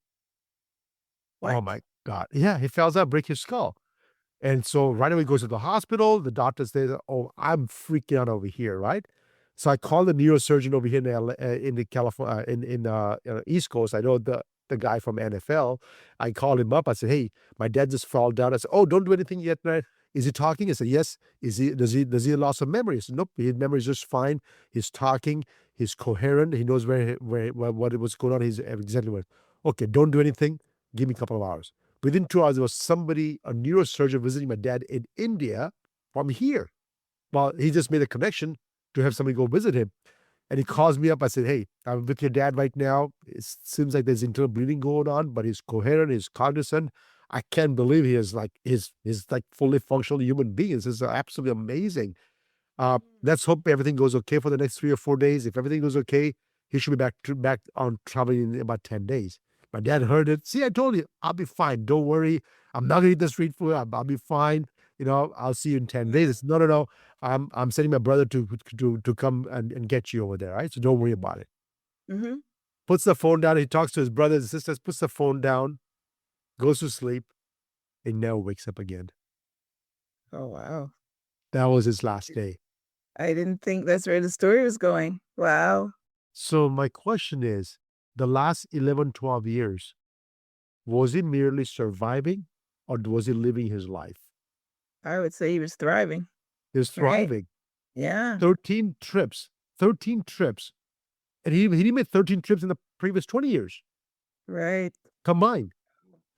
[SPEAKER 2] What?
[SPEAKER 3] Oh, my God. Yeah, he falls down, breaks his skull. And so right away he goes to the hospital. The doctor says, oh, I'm freaking out over here, right? So I called the neurosurgeon over here in the California, East Coast. I know the guy from NFL. I called him up. I said, hey, my dad just fell down. I said, oh, don't do anything yet, man. Is he talking? I said, yes. Does he lost some memory? I said, nope, his memory is just fine. He's talking. He's coherent. He knows what was going on. He's exactly what. Okay, don't do anything. Give me a couple of hours. Within 2 hours, there was a neurosurgeon visiting my dad in India from here. Well, he just made a connection to have somebody go visit him. And he calls me up. I said, hey, I'm with your dad right now. It seems like there's internal bleeding going on, but he's coherent, he's cognizant. I can't believe he's like fully functional human being. This is absolutely amazing. Let's hope everything goes okay for the next 3 or 4 days. If everything goes okay, he should be back on traveling in about 10 days. My dad heard it. See, I told you, I'll be fine. Don't worry. I'm not going to eat the street food. I'll be fine. I'll see you in 10 days. It's, no. I'm sending my brother to come and get you over there, right? So don't worry about it.
[SPEAKER 2] Mm-hmm.
[SPEAKER 3] Puts the phone down. He talks to his brothers and sisters, puts the phone down, goes to sleep, and never wakes up again.
[SPEAKER 2] Oh, wow.
[SPEAKER 3] That was his last day.
[SPEAKER 2] I didn't think that's where the story was going. Wow.
[SPEAKER 3] So my question is, the last 11, 12 years, was he merely surviving or was he living his life?
[SPEAKER 2] I would say he was thriving.
[SPEAKER 3] He was thriving.
[SPEAKER 2] Right. Yeah.
[SPEAKER 3] 13 trips. And he made 13 trips in the previous 20 years.
[SPEAKER 2] Right.
[SPEAKER 3] Combined.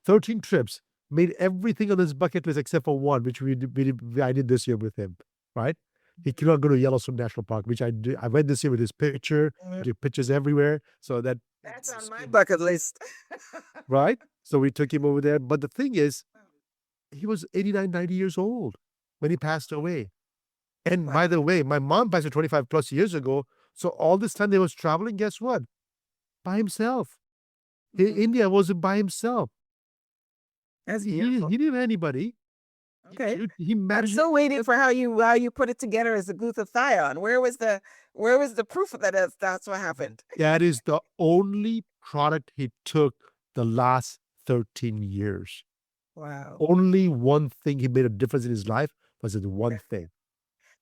[SPEAKER 3] 13 trips. Made everything on his bucket list except for one, which I did this year with him, right? He could not go to Yellowstone National Park, which I did. I went this year with his picture. He pictures everywhere. So
[SPEAKER 2] that's on my bucket list.
[SPEAKER 3] Right? So we took him over there. But the thing is, he was 89, 90 years old when he passed away. And by the way, my mom passed away 25 plus years ago. So all this time they was traveling, guess what? By himself. India wasn't by himself. He didn't have anybody.
[SPEAKER 2] Okay.
[SPEAKER 3] He managed.
[SPEAKER 2] I'm still waiting for how you put it together as a glutathione. Where was the proof of that's what happened?
[SPEAKER 3] That is the only product he took the last 13 years.
[SPEAKER 2] Wow.
[SPEAKER 3] Only one thing he made a difference in his life was this one thing.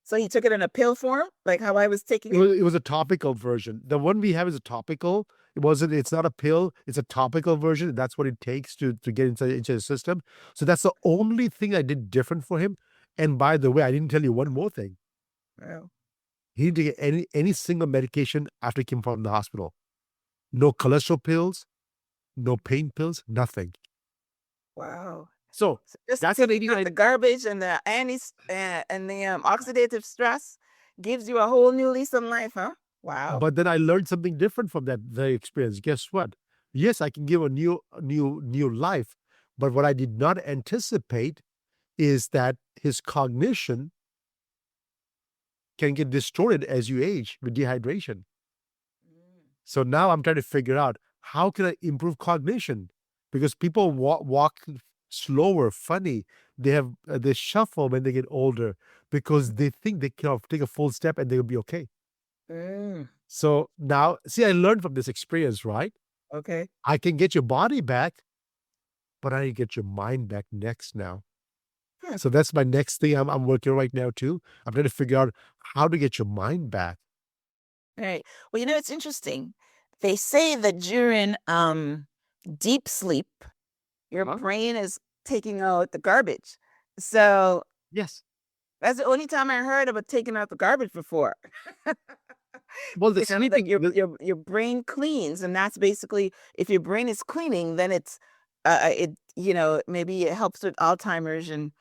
[SPEAKER 2] So he took it in a pill form, like how I was taking
[SPEAKER 3] It
[SPEAKER 2] it?
[SPEAKER 3] was, it was a topical version. The one we have is a topical. It's not a pill, it's a topical version. That's what it takes to get into the system. So that's the only thing I did different for him. And by the way, I didn't tell you one more thing.
[SPEAKER 2] Wow.
[SPEAKER 3] He didn't get any single medication after he came from the hospital. No cholesterol pills, no pain pills, nothing.
[SPEAKER 2] Wow.
[SPEAKER 3] So
[SPEAKER 2] So just
[SPEAKER 3] that's an
[SPEAKER 2] taking out the garbage and the oxidative stress gives you a whole new lease on life, huh? Wow.
[SPEAKER 3] But then I learned something different from that very experience. Guess what? Yes, I can give a new life, but what I did not anticipate is that his cognition can get distorted as you age with dehydration. So now I'm trying to figure out how can I improve cognition, because people walk slower, funny. They shuffle when they get older because they think they can take a full step and they'll be okay.
[SPEAKER 2] Mm.
[SPEAKER 3] So now, see, I learned from this experience, right?
[SPEAKER 2] Okay.
[SPEAKER 3] I can get your body back, but I need to get your mind back next now.
[SPEAKER 2] Hmm.
[SPEAKER 3] So that's my next thing I'm working on right now too. I'm trying to figure out how to get your mind back.
[SPEAKER 2] Right. Well, it's interesting. They say that during deep sleep, your
[SPEAKER 3] Huh?
[SPEAKER 2] brain is taking out the garbage. So
[SPEAKER 3] Yes.
[SPEAKER 2] that's the only time I heard about taking out the garbage before.
[SPEAKER 3] Well, the
[SPEAKER 2] That
[SPEAKER 3] sleeping,
[SPEAKER 2] your brain cleans, and that's basically, if your brain is cleaning, then it's maybe it helps with Alzheimer's and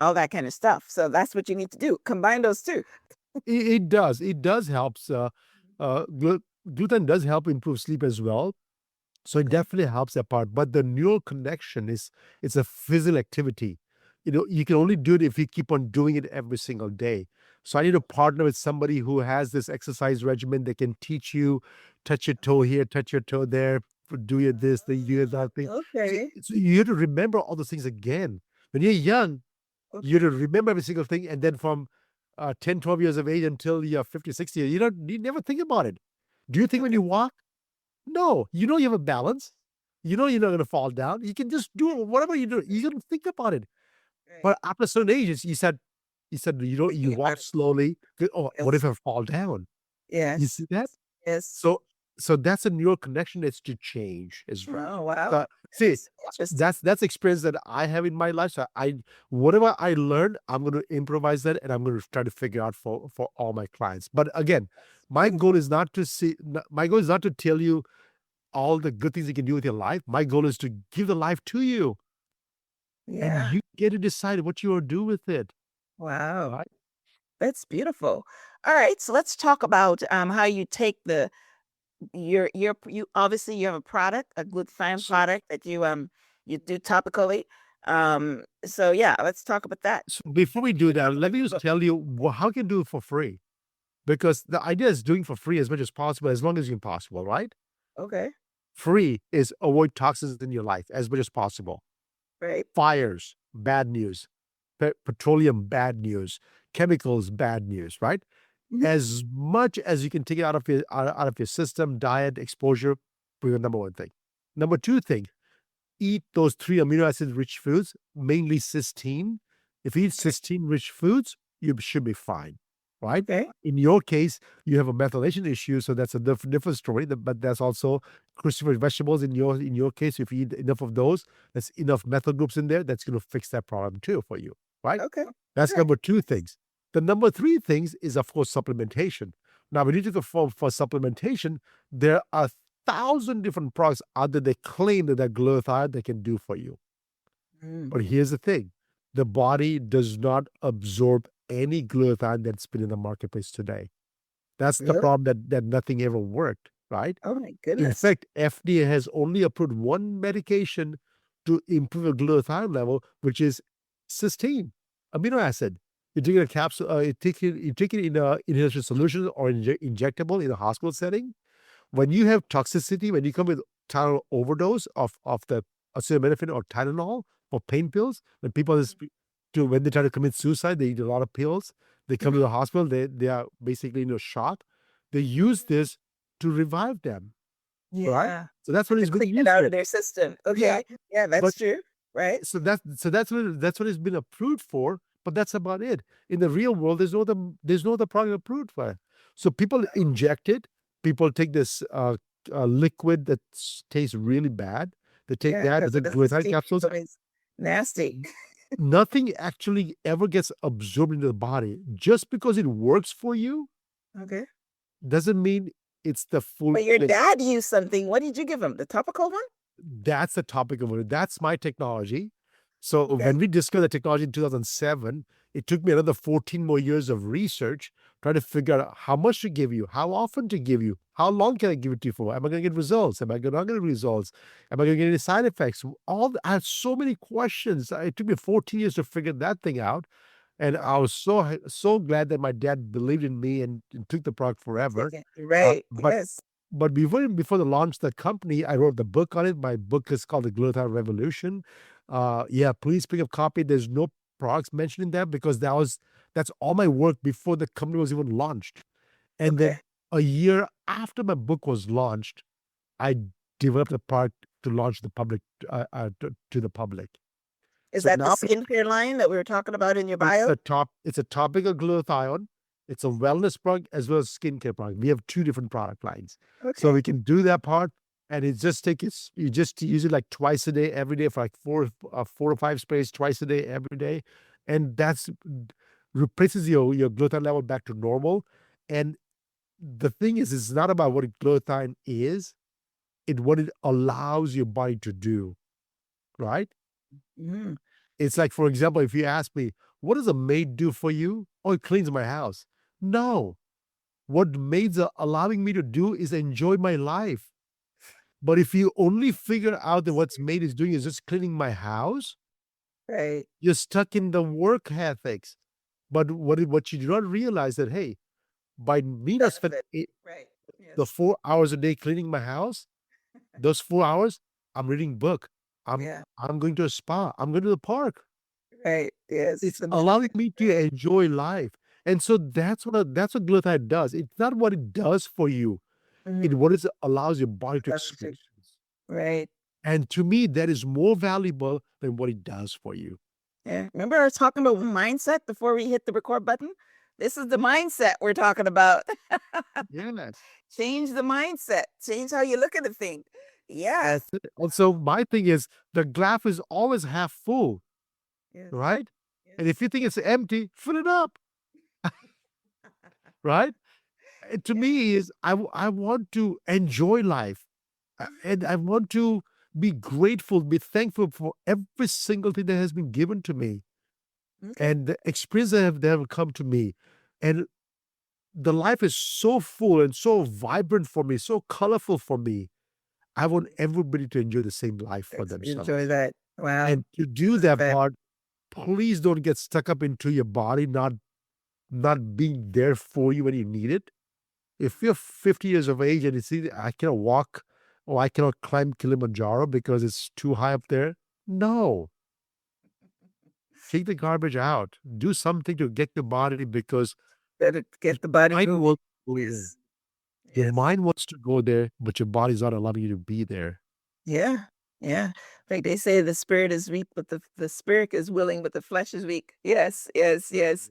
[SPEAKER 2] all that kind of stuff. So that's what you need to do. Combine those two.
[SPEAKER 3] it does. It does help. Gluten does help improve sleep as well. So it
[SPEAKER 2] Okay.
[SPEAKER 3] definitely helps that part. But the neural connection it's a physical activity. You can only do it if you keep on doing it every single day. So I need to partner with somebody who has this exercise regimen that can teach you, touch your toe here, touch your toe there, do your this, then you do that thing.
[SPEAKER 2] Okay.
[SPEAKER 3] So you have to remember all those things again. When you're young, you have to remember every single thing. And then from 10, 12 years of age until you're 50, 60, you never think about it. Do you think when you walk? No, you have a balance. You know you're not going to fall down. You can just do whatever you do. You don't think about it.
[SPEAKER 2] Right.
[SPEAKER 3] But after certain ages, you said you
[SPEAKER 2] Thinking about
[SPEAKER 3] walk
[SPEAKER 2] it.
[SPEAKER 3] slowly. Oh, what if
[SPEAKER 2] Yes.
[SPEAKER 3] I fall down? You
[SPEAKER 2] Yes.
[SPEAKER 3] see that?
[SPEAKER 2] Yes.
[SPEAKER 3] So that's a neural connection that's to change as well.
[SPEAKER 2] Oh, wow.
[SPEAKER 3] So see,
[SPEAKER 2] Interesting.
[SPEAKER 3] that's experience that I have in my life. So whatever I learned, I'm going to improvise that and I'm going to try to figure out for all my clients. But again, my goal is not to tell you all the good things you can do with your life. My goal is to give the life to you, and
[SPEAKER 2] Yeah.
[SPEAKER 3] you get to decide what you will do with it.
[SPEAKER 2] Wow.
[SPEAKER 3] Right?
[SPEAKER 2] That's beautiful. All right. So let's talk about how you take you obviously you have a product, a glutathione
[SPEAKER 3] So,
[SPEAKER 2] product that you do topically. So yeah, let's talk about that.
[SPEAKER 3] so before we do that, let me just tell you how can you do it for free. Because the idea is doing for free as much as possible, as long as it's possible, right?
[SPEAKER 2] Okay.
[SPEAKER 3] Free is avoid toxins in your life as much as possible.
[SPEAKER 2] Right.
[SPEAKER 3] Fires, bad news. Petroleum, bad news. Chemicals, bad news, right?
[SPEAKER 2] Mhm.
[SPEAKER 3] As much as you can take it out of your system, diet, exposure, for your number one thing. Number two thing, eat those 3 amino acid rich foods, mainly cysteine. If you eat cysteine rich foods, you should be fine, right?
[SPEAKER 2] Okay.
[SPEAKER 3] In your case, you have a methylation issue, so that's a different story. But that's also cruciferous vegetables in your case. If you eat enough of those, there's enough methyl groups in there that's going to fix that problem too for you, right?
[SPEAKER 2] Okay.
[SPEAKER 3] That's
[SPEAKER 2] Right.
[SPEAKER 3] number two things. The number three things is, of course, supplementation. Now, when you take for supplementation, there are 1,000 different products out there that claim that glutathione they can do for you.
[SPEAKER 2] Mm.
[SPEAKER 3] But here's the thing: the body does not absorb any glutathione that's been in the marketplace today. That's the
[SPEAKER 2] Really?
[SPEAKER 3] problem that nothing ever worked, right?
[SPEAKER 2] Oh my
[SPEAKER 3] In
[SPEAKER 2] goodness.
[SPEAKER 3] fact, FDA has only approved one medication to improve a glutathione level, which is cysteine, amino acid. You take it in a capsule, you take it in a inhalation solution or injectable in a hospital setting. When you have toxicity, when you come with Tylenol overdose of the acetaminophen or Tylenol or pain pills, when people when they try to commit suicide, they eat a lot of pills. They come to the hospital, they are basically in a shock. They use this to revive them, right?
[SPEAKER 2] Yeah.
[SPEAKER 3] So that's what
[SPEAKER 2] To
[SPEAKER 3] it's being
[SPEAKER 2] clean it
[SPEAKER 3] used
[SPEAKER 2] out
[SPEAKER 3] for.
[SPEAKER 2] of their system.
[SPEAKER 3] Yeah,
[SPEAKER 2] Okay. Yeah,
[SPEAKER 3] but
[SPEAKER 2] that's true. Right.
[SPEAKER 3] So that's what it's been approved for, but that's about it. In the real world, there's no other product approved for it. So people inject it. People take this liquid that tastes really bad. They take
[SPEAKER 2] Yeah,
[SPEAKER 3] that,
[SPEAKER 2] because
[SPEAKER 3] the
[SPEAKER 2] it doesn't
[SPEAKER 3] glutathione
[SPEAKER 2] steam.
[SPEAKER 3] capsules.
[SPEAKER 2] So it's nasty.
[SPEAKER 3] Nothing actually ever gets absorbed into the body. Just because it works for you
[SPEAKER 2] Okay.
[SPEAKER 3] doesn't mean it's the full
[SPEAKER 2] But your
[SPEAKER 3] thing.
[SPEAKER 2] dad used something. What did you give him? The topical one?
[SPEAKER 3] That's the topic of it. That's my technology. So
[SPEAKER 2] Okay.
[SPEAKER 3] when we discovered the technology in 2007, it took me another 14 more years of research trying to figure out how much to give you, how often to give you, how long can I give it to you for? Am I going to get results? Am I not going to get results? Am I going to get any side effects? I had so many questions. It took me 14 years to figure that thing out. And I was so glad that my dad believed in me and took the product forever.
[SPEAKER 2] Right.
[SPEAKER 3] But
[SPEAKER 2] Yes.
[SPEAKER 3] before the launch of the company, I wrote the book on it. My book is called The Glutathione Revolution. Yeah, please pick up a copy. There's no products mentioned in there because that's all my work before the company was even launched. And
[SPEAKER 2] Okay.
[SPEAKER 3] then a year after my book was launched, I developed a product to launch the public to the public.
[SPEAKER 2] Is
[SPEAKER 3] So
[SPEAKER 2] that the
[SPEAKER 3] now
[SPEAKER 2] skincare line that we were talking about in your bio?
[SPEAKER 3] it's a topical glutathione. It's a wellness product as well as skincare product. We have two different product lines. So
[SPEAKER 2] Okay.
[SPEAKER 3] we can do that part. And it just takes you just use it like twice a day, every day for like four or five sprays twice a day, every day. And that's replaces your glutathione level back to normal. And the thing is, it's not about what glutathione is, it's what it allows your body to do, right?
[SPEAKER 2] Mm,
[SPEAKER 3] It's like, for example, if you ask me, what does a maid do for you? Oh, it cleans my house. No. What maids are allowing me to do is enjoy my life. But if you only figure out that what's maid is doing is just cleaning my house,
[SPEAKER 2] right.
[SPEAKER 3] you're stuck in the work ethics. But what you do not realize that, hey, by me not spending
[SPEAKER 2] Benefit. Right.
[SPEAKER 3] the
[SPEAKER 2] Yes.
[SPEAKER 3] 4 hours a day cleaning my house, those 4 hours, I'm reading book. I'm
[SPEAKER 2] Yeah.
[SPEAKER 3] I'm going to a spa. I'm going to the park.
[SPEAKER 2] Right. Yes.
[SPEAKER 3] It's
[SPEAKER 2] The
[SPEAKER 3] allowing
[SPEAKER 2] benefit.
[SPEAKER 3] me to enjoy life. And so that's what glutathione does. It's not what it does for you. It
[SPEAKER 2] Mm,
[SPEAKER 3] what it allows your body to
[SPEAKER 2] that's true.
[SPEAKER 3] experience.
[SPEAKER 2] Right.
[SPEAKER 3] And to me, that is more valuable than what it does for you.
[SPEAKER 2] Yeah. Remember I was talking about mindset before we hit the record button? This is the mindset we're talking about.
[SPEAKER 3] Yes.
[SPEAKER 2] Change the mindset. Change how you look at a thing. Yes.
[SPEAKER 3] That's it. Also, my thing is the glass is always half full,
[SPEAKER 2] Yes.
[SPEAKER 3] right?
[SPEAKER 2] Yes.
[SPEAKER 3] And if you think it's empty, fill it up, right? And to me is I want to enjoy life. And I want to be grateful, be thankful for every single thing that has been given to me
[SPEAKER 2] Okay.
[SPEAKER 3] and the experience that have come to me. And the life is so full and so vibrant for me, so colorful for me. I want everybody to enjoy the same life for
[SPEAKER 2] Enjoy
[SPEAKER 3] themselves.
[SPEAKER 2] that. Wow.
[SPEAKER 3] And to do
[SPEAKER 2] Love
[SPEAKER 3] that
[SPEAKER 2] that.
[SPEAKER 3] part, please don't get stuck up into your body, not being there for you when you need it. If you're 50 years of age and you see I cannot walk or I cannot climb Kilimanjaro because it's too high up there, no. Take the garbage out. Do something to get your body because
[SPEAKER 2] Better
[SPEAKER 3] your
[SPEAKER 2] get the body
[SPEAKER 3] mind
[SPEAKER 2] moving.
[SPEAKER 3] will go there.
[SPEAKER 2] Yes.
[SPEAKER 3] Your
[SPEAKER 2] Yes.
[SPEAKER 3] mind wants to go there, but your body's not allowing you to be there.
[SPEAKER 2] Yeah. Yeah. Like they say the spirit is weak, but the spirit is willing, but the flesh is weak. Yes. Yes. Yes.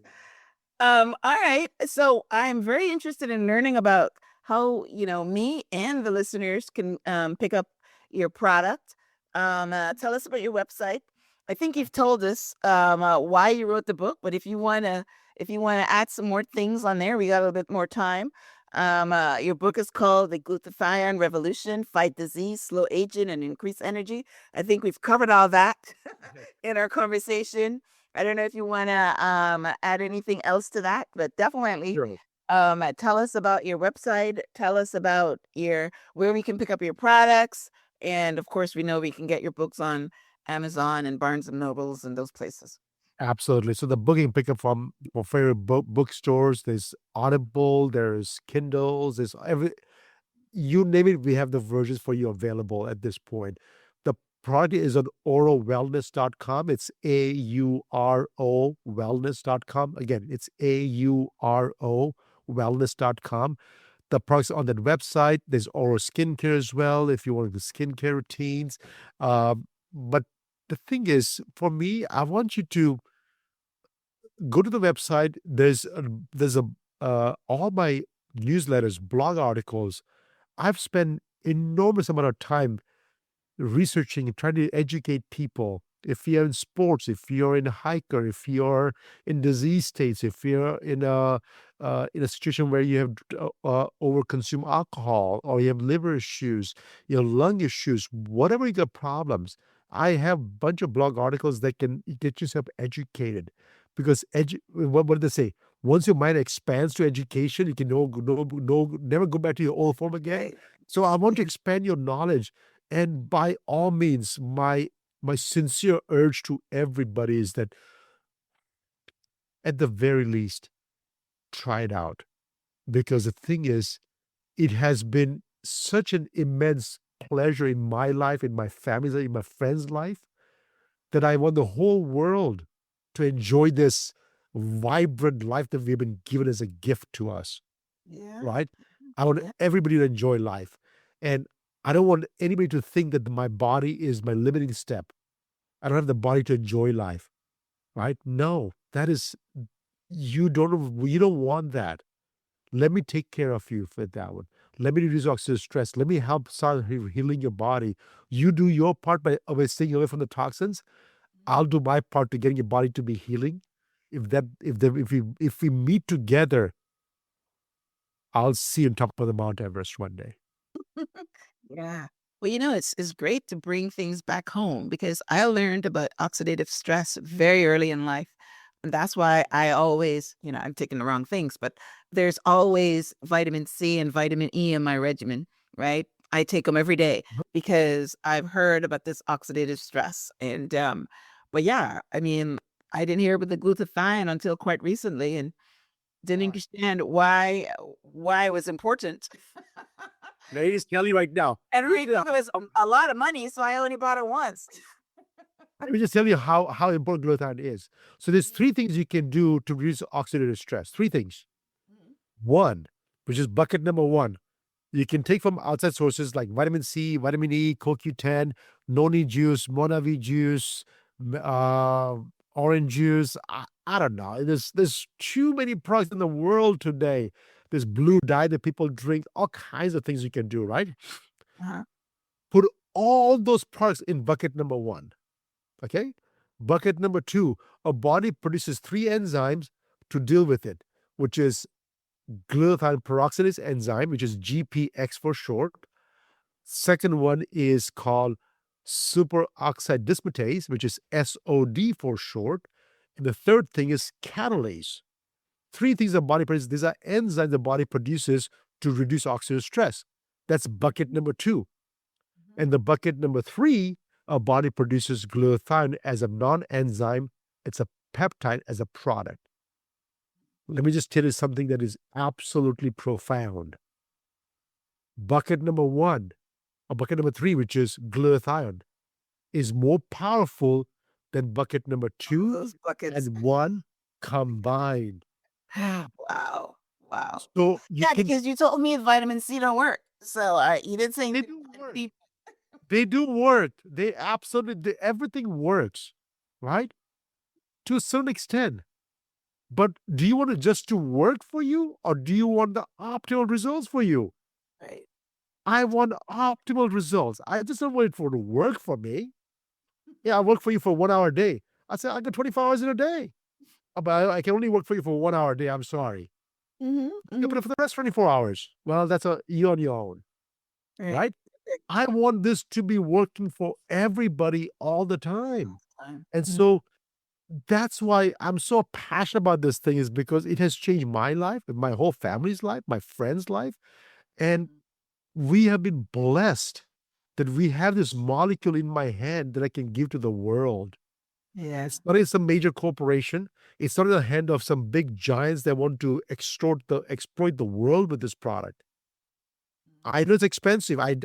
[SPEAKER 2] All right. So I'm very interested in learning about how, me and the listeners can pick up your product. Tell us about your website. I think you've told us why you wrote the book, but if you wanna add some more things on there, we got a little bit more time. Your book is called The Glutathione Revolution: Fight Disease, Slow Aging, and Increase Energy. I think we've covered all that in our conversation. I don't know if you want to add anything else to that, but definitely
[SPEAKER 3] Sure.
[SPEAKER 2] tell us about your website. Tell us about where we can pick up your products, and of course, we know we can get your books on Amazon and Barnes and Nobles and those places.
[SPEAKER 3] Absolutely. So the book you can pick up from your favorite bookstores. There's Audible, there's Kindles, there's you name it, we have the versions for you available at this point. The product is on orowellness.com. It's AURO wellness.com. Again, it's AURO wellness.com. The products on that website. There's oral skincare as well if you want the skincare routines. But the thing is, for me, I want you to go to the website. There's a all my newsletters, blog articles. I've spent enormous amount of time researching and trying to educate people. If you're in sports, if you're in a hiker, if you're in disease states, if you're in a situation where you have overconsume alcohol, or you have liver issues, you have lung issues, whatever you got problems, I have a bunch of blog articles that can get yourself educated. Because what did they say? Once your mind expands to education, you can never go back to your old form again.
[SPEAKER 2] Right.
[SPEAKER 3] So I want to expand your knowledge. And by all means, my sincere urge to everybody is that, at the very least, try it out. Because the thing is, it has been such an immense pleasure in my life, in my family's life, in my friends' life, that I want the whole world to enjoy this vibrant life that we've been given as a gift to us.
[SPEAKER 2] Yeah.
[SPEAKER 3] Right? I want
[SPEAKER 2] Yeah.
[SPEAKER 3] everybody to enjoy life. And I don't want anybody to think that my body is my limiting step. I don't have the body to enjoy life. Right? No, that is, you don't want that. Let me take care of you for that one. Let me reduce oxidative stress. Let me help start healing your body. You do your part by staying away from the toxins. I'll do my part to getting your body to be healing. If we meet together, I'll see you on top of the Mount Everest one day.
[SPEAKER 2] Yeah. Well, it's great to bring things back home, because I learned about oxidative stress very early in life. And that's why I always, I'm taking the wrong things, but there's always vitamin C and vitamin E in my regimen, right? I take them every day because I've heard about this oxidative stress. And, but yeah, I mean, I didn't hear about the glutathione until quite recently, and didn't understand why it was important.
[SPEAKER 3] Ladies, tell you right now.
[SPEAKER 2] And it was a lot of money, so I only bought it once.
[SPEAKER 3] Let me just tell you how important glutathione is. So there's 3 things you can do to reduce oxidative stress. 3 things. One, which is bucket number 1, you can take from outside sources like vitamin C, vitamin E, CoQ10, noni juice, Monavi juice, orange juice. I don't know. There's too many products in the world today. There's blue dye that people drink. All kinds of things you can do, right?
[SPEAKER 2] Uh-huh.
[SPEAKER 3] Put all those products in bucket number 1. Okay? Bucket number 2, a body produces 3 enzymes to deal with it, which is glutathione peroxidase enzyme, which is GPX for short. Second one is called superoxide dismutase, which is SOD for short. And the third thing is catalase. 3 things the body produces. These are enzymes the body produces to reduce oxidative stress. That's bucket number 2. And the bucket number 3, our body produces glutathione as a non-enzyme. It's a peptide as a product. Let me just tell you something that is absolutely profound. Bucket number 1, or bucket number 3, which is glutathione, is more powerful than bucket number 2
[SPEAKER 2] Those buckets.
[SPEAKER 3] and 1 combined.
[SPEAKER 2] Wow. Wow.
[SPEAKER 3] So
[SPEAKER 2] Yeah, because you told me vitamin C don't work. So you didn't say
[SPEAKER 3] they do work. They do work. They absolutely, everything works, right? To a certain extent. But do you want it just to work for you, or do you want the optimal results for you?
[SPEAKER 2] Right.
[SPEAKER 3] I want optimal results. I just don't want it to work for me. Yeah, I work for you for 1 hour a day. I said, I got 24 hours in a day. But I can only work for you for 1 hour a day. I'm sorry. You put it for the rest 24 hours. Well, that's you on your own, right? I want this to be working for everybody all the time. And so that's why I'm so passionate about this thing, is because it has changed my life, my whole family's life, my friends' life. And we have been blessed that we have this molecule in my hand that I can give to the world.
[SPEAKER 2] Yeah.
[SPEAKER 3] It's not in some major corporation. It's not in the hand of some big giants that want to exploit the world with this product. I know it's expensive. I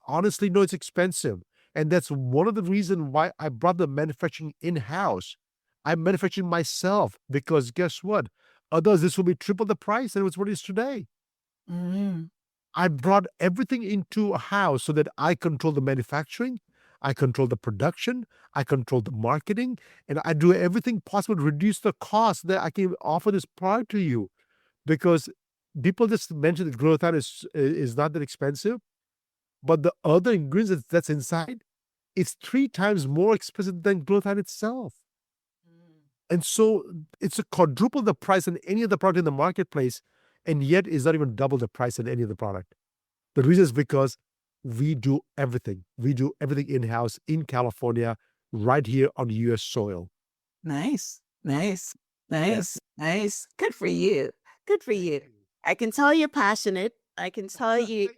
[SPEAKER 3] honestly know it's expensive. And that's one of the reasons why I brought the manufacturing in-house. I'm manufacturing myself, because guess what? Others, this will be triple the price than what it is today. I brought everything into a house so that I control the manufacturing. I control the production, I control the marketing, and I do everything possible to reduce the cost that I can offer this product to you. Because people just mention that glutathione is not that expensive, but the other ingredients that's inside, it's 3 times more expensive than glutathione itself. And so it's a quadruple the price than any other product in the marketplace, and yet it's not even double the price than any other product. The reason is because we do everything. We do everything in-house in California, right here on US soil.
[SPEAKER 2] Nice, nice, nice, nice. Good for you. Good for you. I can tell you're passionate. I can tell you,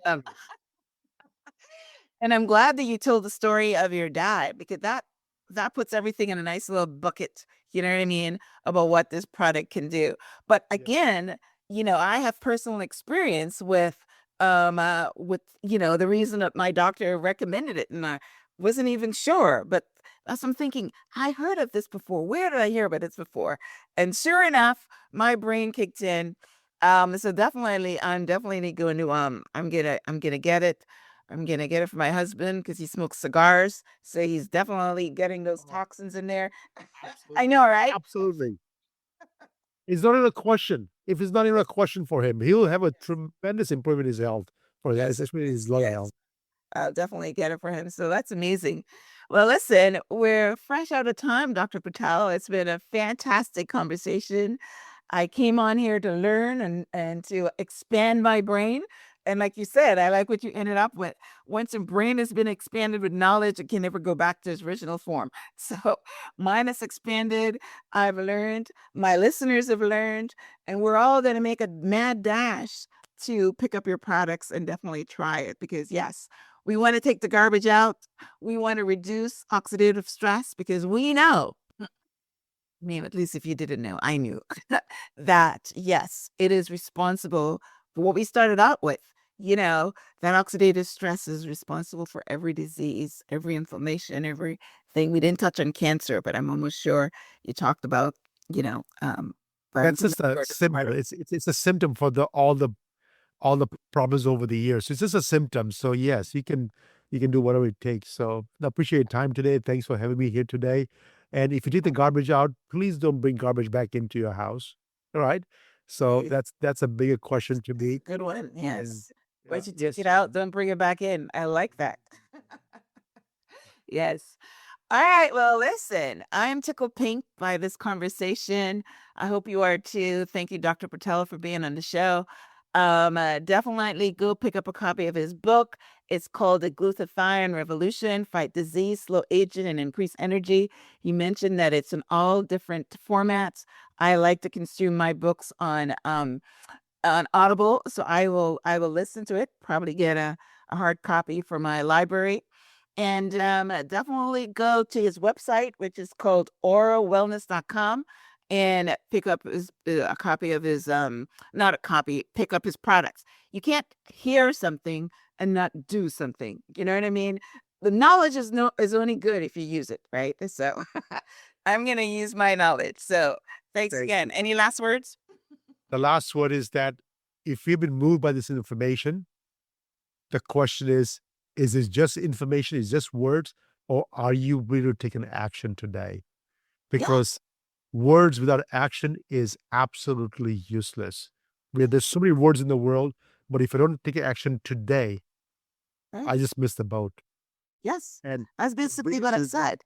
[SPEAKER 2] and I'm glad that you told the story of your dad, because that puts everything in a nice little bucket. You know what I mean? About what this product can do. But again, I have personal experience with the reason that my doctor recommended it, and I wasn't even sure. But that's what I'm thinking. I heard of this before. Where did I hear about this before? And sure enough, my brain kicked in. So definitely, I'm definitely going to I'm gonna get it. I'm gonna get it for my husband because he smokes cigars. So he's definitely getting those toxins in there. I know, right?
[SPEAKER 3] Absolutely. It's not even a question. If it's not even a question for him, he'll have a tremendous improvement in his health for that,
[SPEAKER 2] Yes.
[SPEAKER 3] especially his lung
[SPEAKER 2] Yes.
[SPEAKER 3] health.
[SPEAKER 2] I'll definitely get it for him. So that's amazing. Well, listen, we're fresh out of time, Dr. Patel. It's been a fantastic conversation. I came on here to learn and to expand my brain. And like you said, I like what you ended up with. Once a brain has been expanded with knowledge, it can never go back to its original form. So mine is expanded. I've learned, my listeners have learned, and we're all going to make a mad dash to pick up your products and definitely try it, because yes, we want to take the garbage out. We want to reduce oxidative stress, because we know, I mean, at least if you didn't know, I knew that yes, it is responsible for what we started out with. That oxidative stress is responsible for every disease, every inflammation, everything. We didn't touch on cancer, but I'm almost sure you talked about,
[SPEAKER 3] That's just a symptom. It's a symptom for all the problems over the years. So it's just a symptom. So yes, you can do whatever it takes. So I appreciate your time today. Thanks for having me here today. And if you take the garbage out, please don't bring garbage back into your house. All right. So that's a bigger question to me.
[SPEAKER 2] Good one.
[SPEAKER 3] And
[SPEAKER 2] Yes. But you
[SPEAKER 3] yes,
[SPEAKER 2] take it out, don't bring it back in. I like that. Yes. All right. Well, listen, I'm tickled pink by this conversation. I hope you are too. Thank you, Dr. Patel, for being on the show. Definitely go pick up a copy of his book. It's called The Glutathione Revolution: Fight Disease, Slow Aging, and Increase Energy. He mentioned that it's in all different formats. I like to consume my books on Audible, so I will listen to it. Probably get a hard copy for my library. And definitely go to his website, which is called aurawellness.com, and pick up a copy of his not a copy, pick up his products. You can't hear something and not do something. You know what I mean? The knowledge is only good if you use it, right? So I'm gonna use my knowledge. So thanks
[SPEAKER 3] thank
[SPEAKER 2] again.
[SPEAKER 3] you.
[SPEAKER 2] Any last words?
[SPEAKER 3] The last word is that if you've been moved by this information, the question is it just information, is just words, or are you really taking action today? Because words without action is absolutely useless. There's so many words in the world, but if I don't take action today, I just missed the boat.
[SPEAKER 2] Yes.
[SPEAKER 3] And
[SPEAKER 2] That's basically what I said.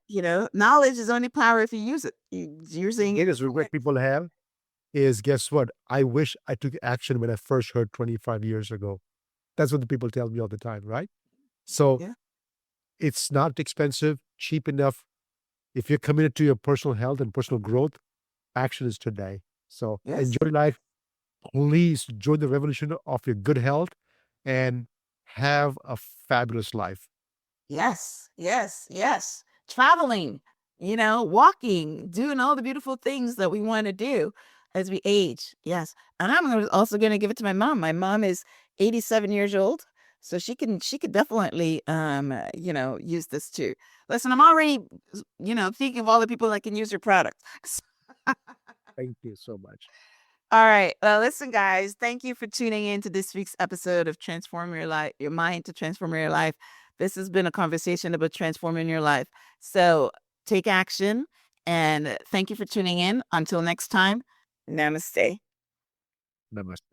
[SPEAKER 2] Knowledge is only power if you use it. Using
[SPEAKER 3] the
[SPEAKER 2] it.
[SPEAKER 3] biggest regret people have is, guess what? I wish I took action when I first heard 25 years ago. That's what the people tell me all the time, right? So
[SPEAKER 2] Yeah.
[SPEAKER 3] it's not expensive, cheap enough. If you're committed to your personal health and personal growth, action is today. So
[SPEAKER 2] Yes.
[SPEAKER 3] enjoy life. Please join the revolution of your good health and have a fabulous life.
[SPEAKER 2] Yes. Yes. Yes. Traveling, walking, doing all the beautiful things that we want to do as we age. Yes. And also going to give it to my mom. My mom is 87 years old. So she could definitely use this too. Listen, I'm already thinking of all the people that can use your product.
[SPEAKER 3] Thank you so much.
[SPEAKER 2] All right. Well, listen, guys, thank you for tuning in to this week's episode of Transform Your Life, Your Mind to Transform Your Life. This has been a conversation about transforming your life. So take action, and thank you for tuning in. Until next time, namaste.
[SPEAKER 3] Namaste.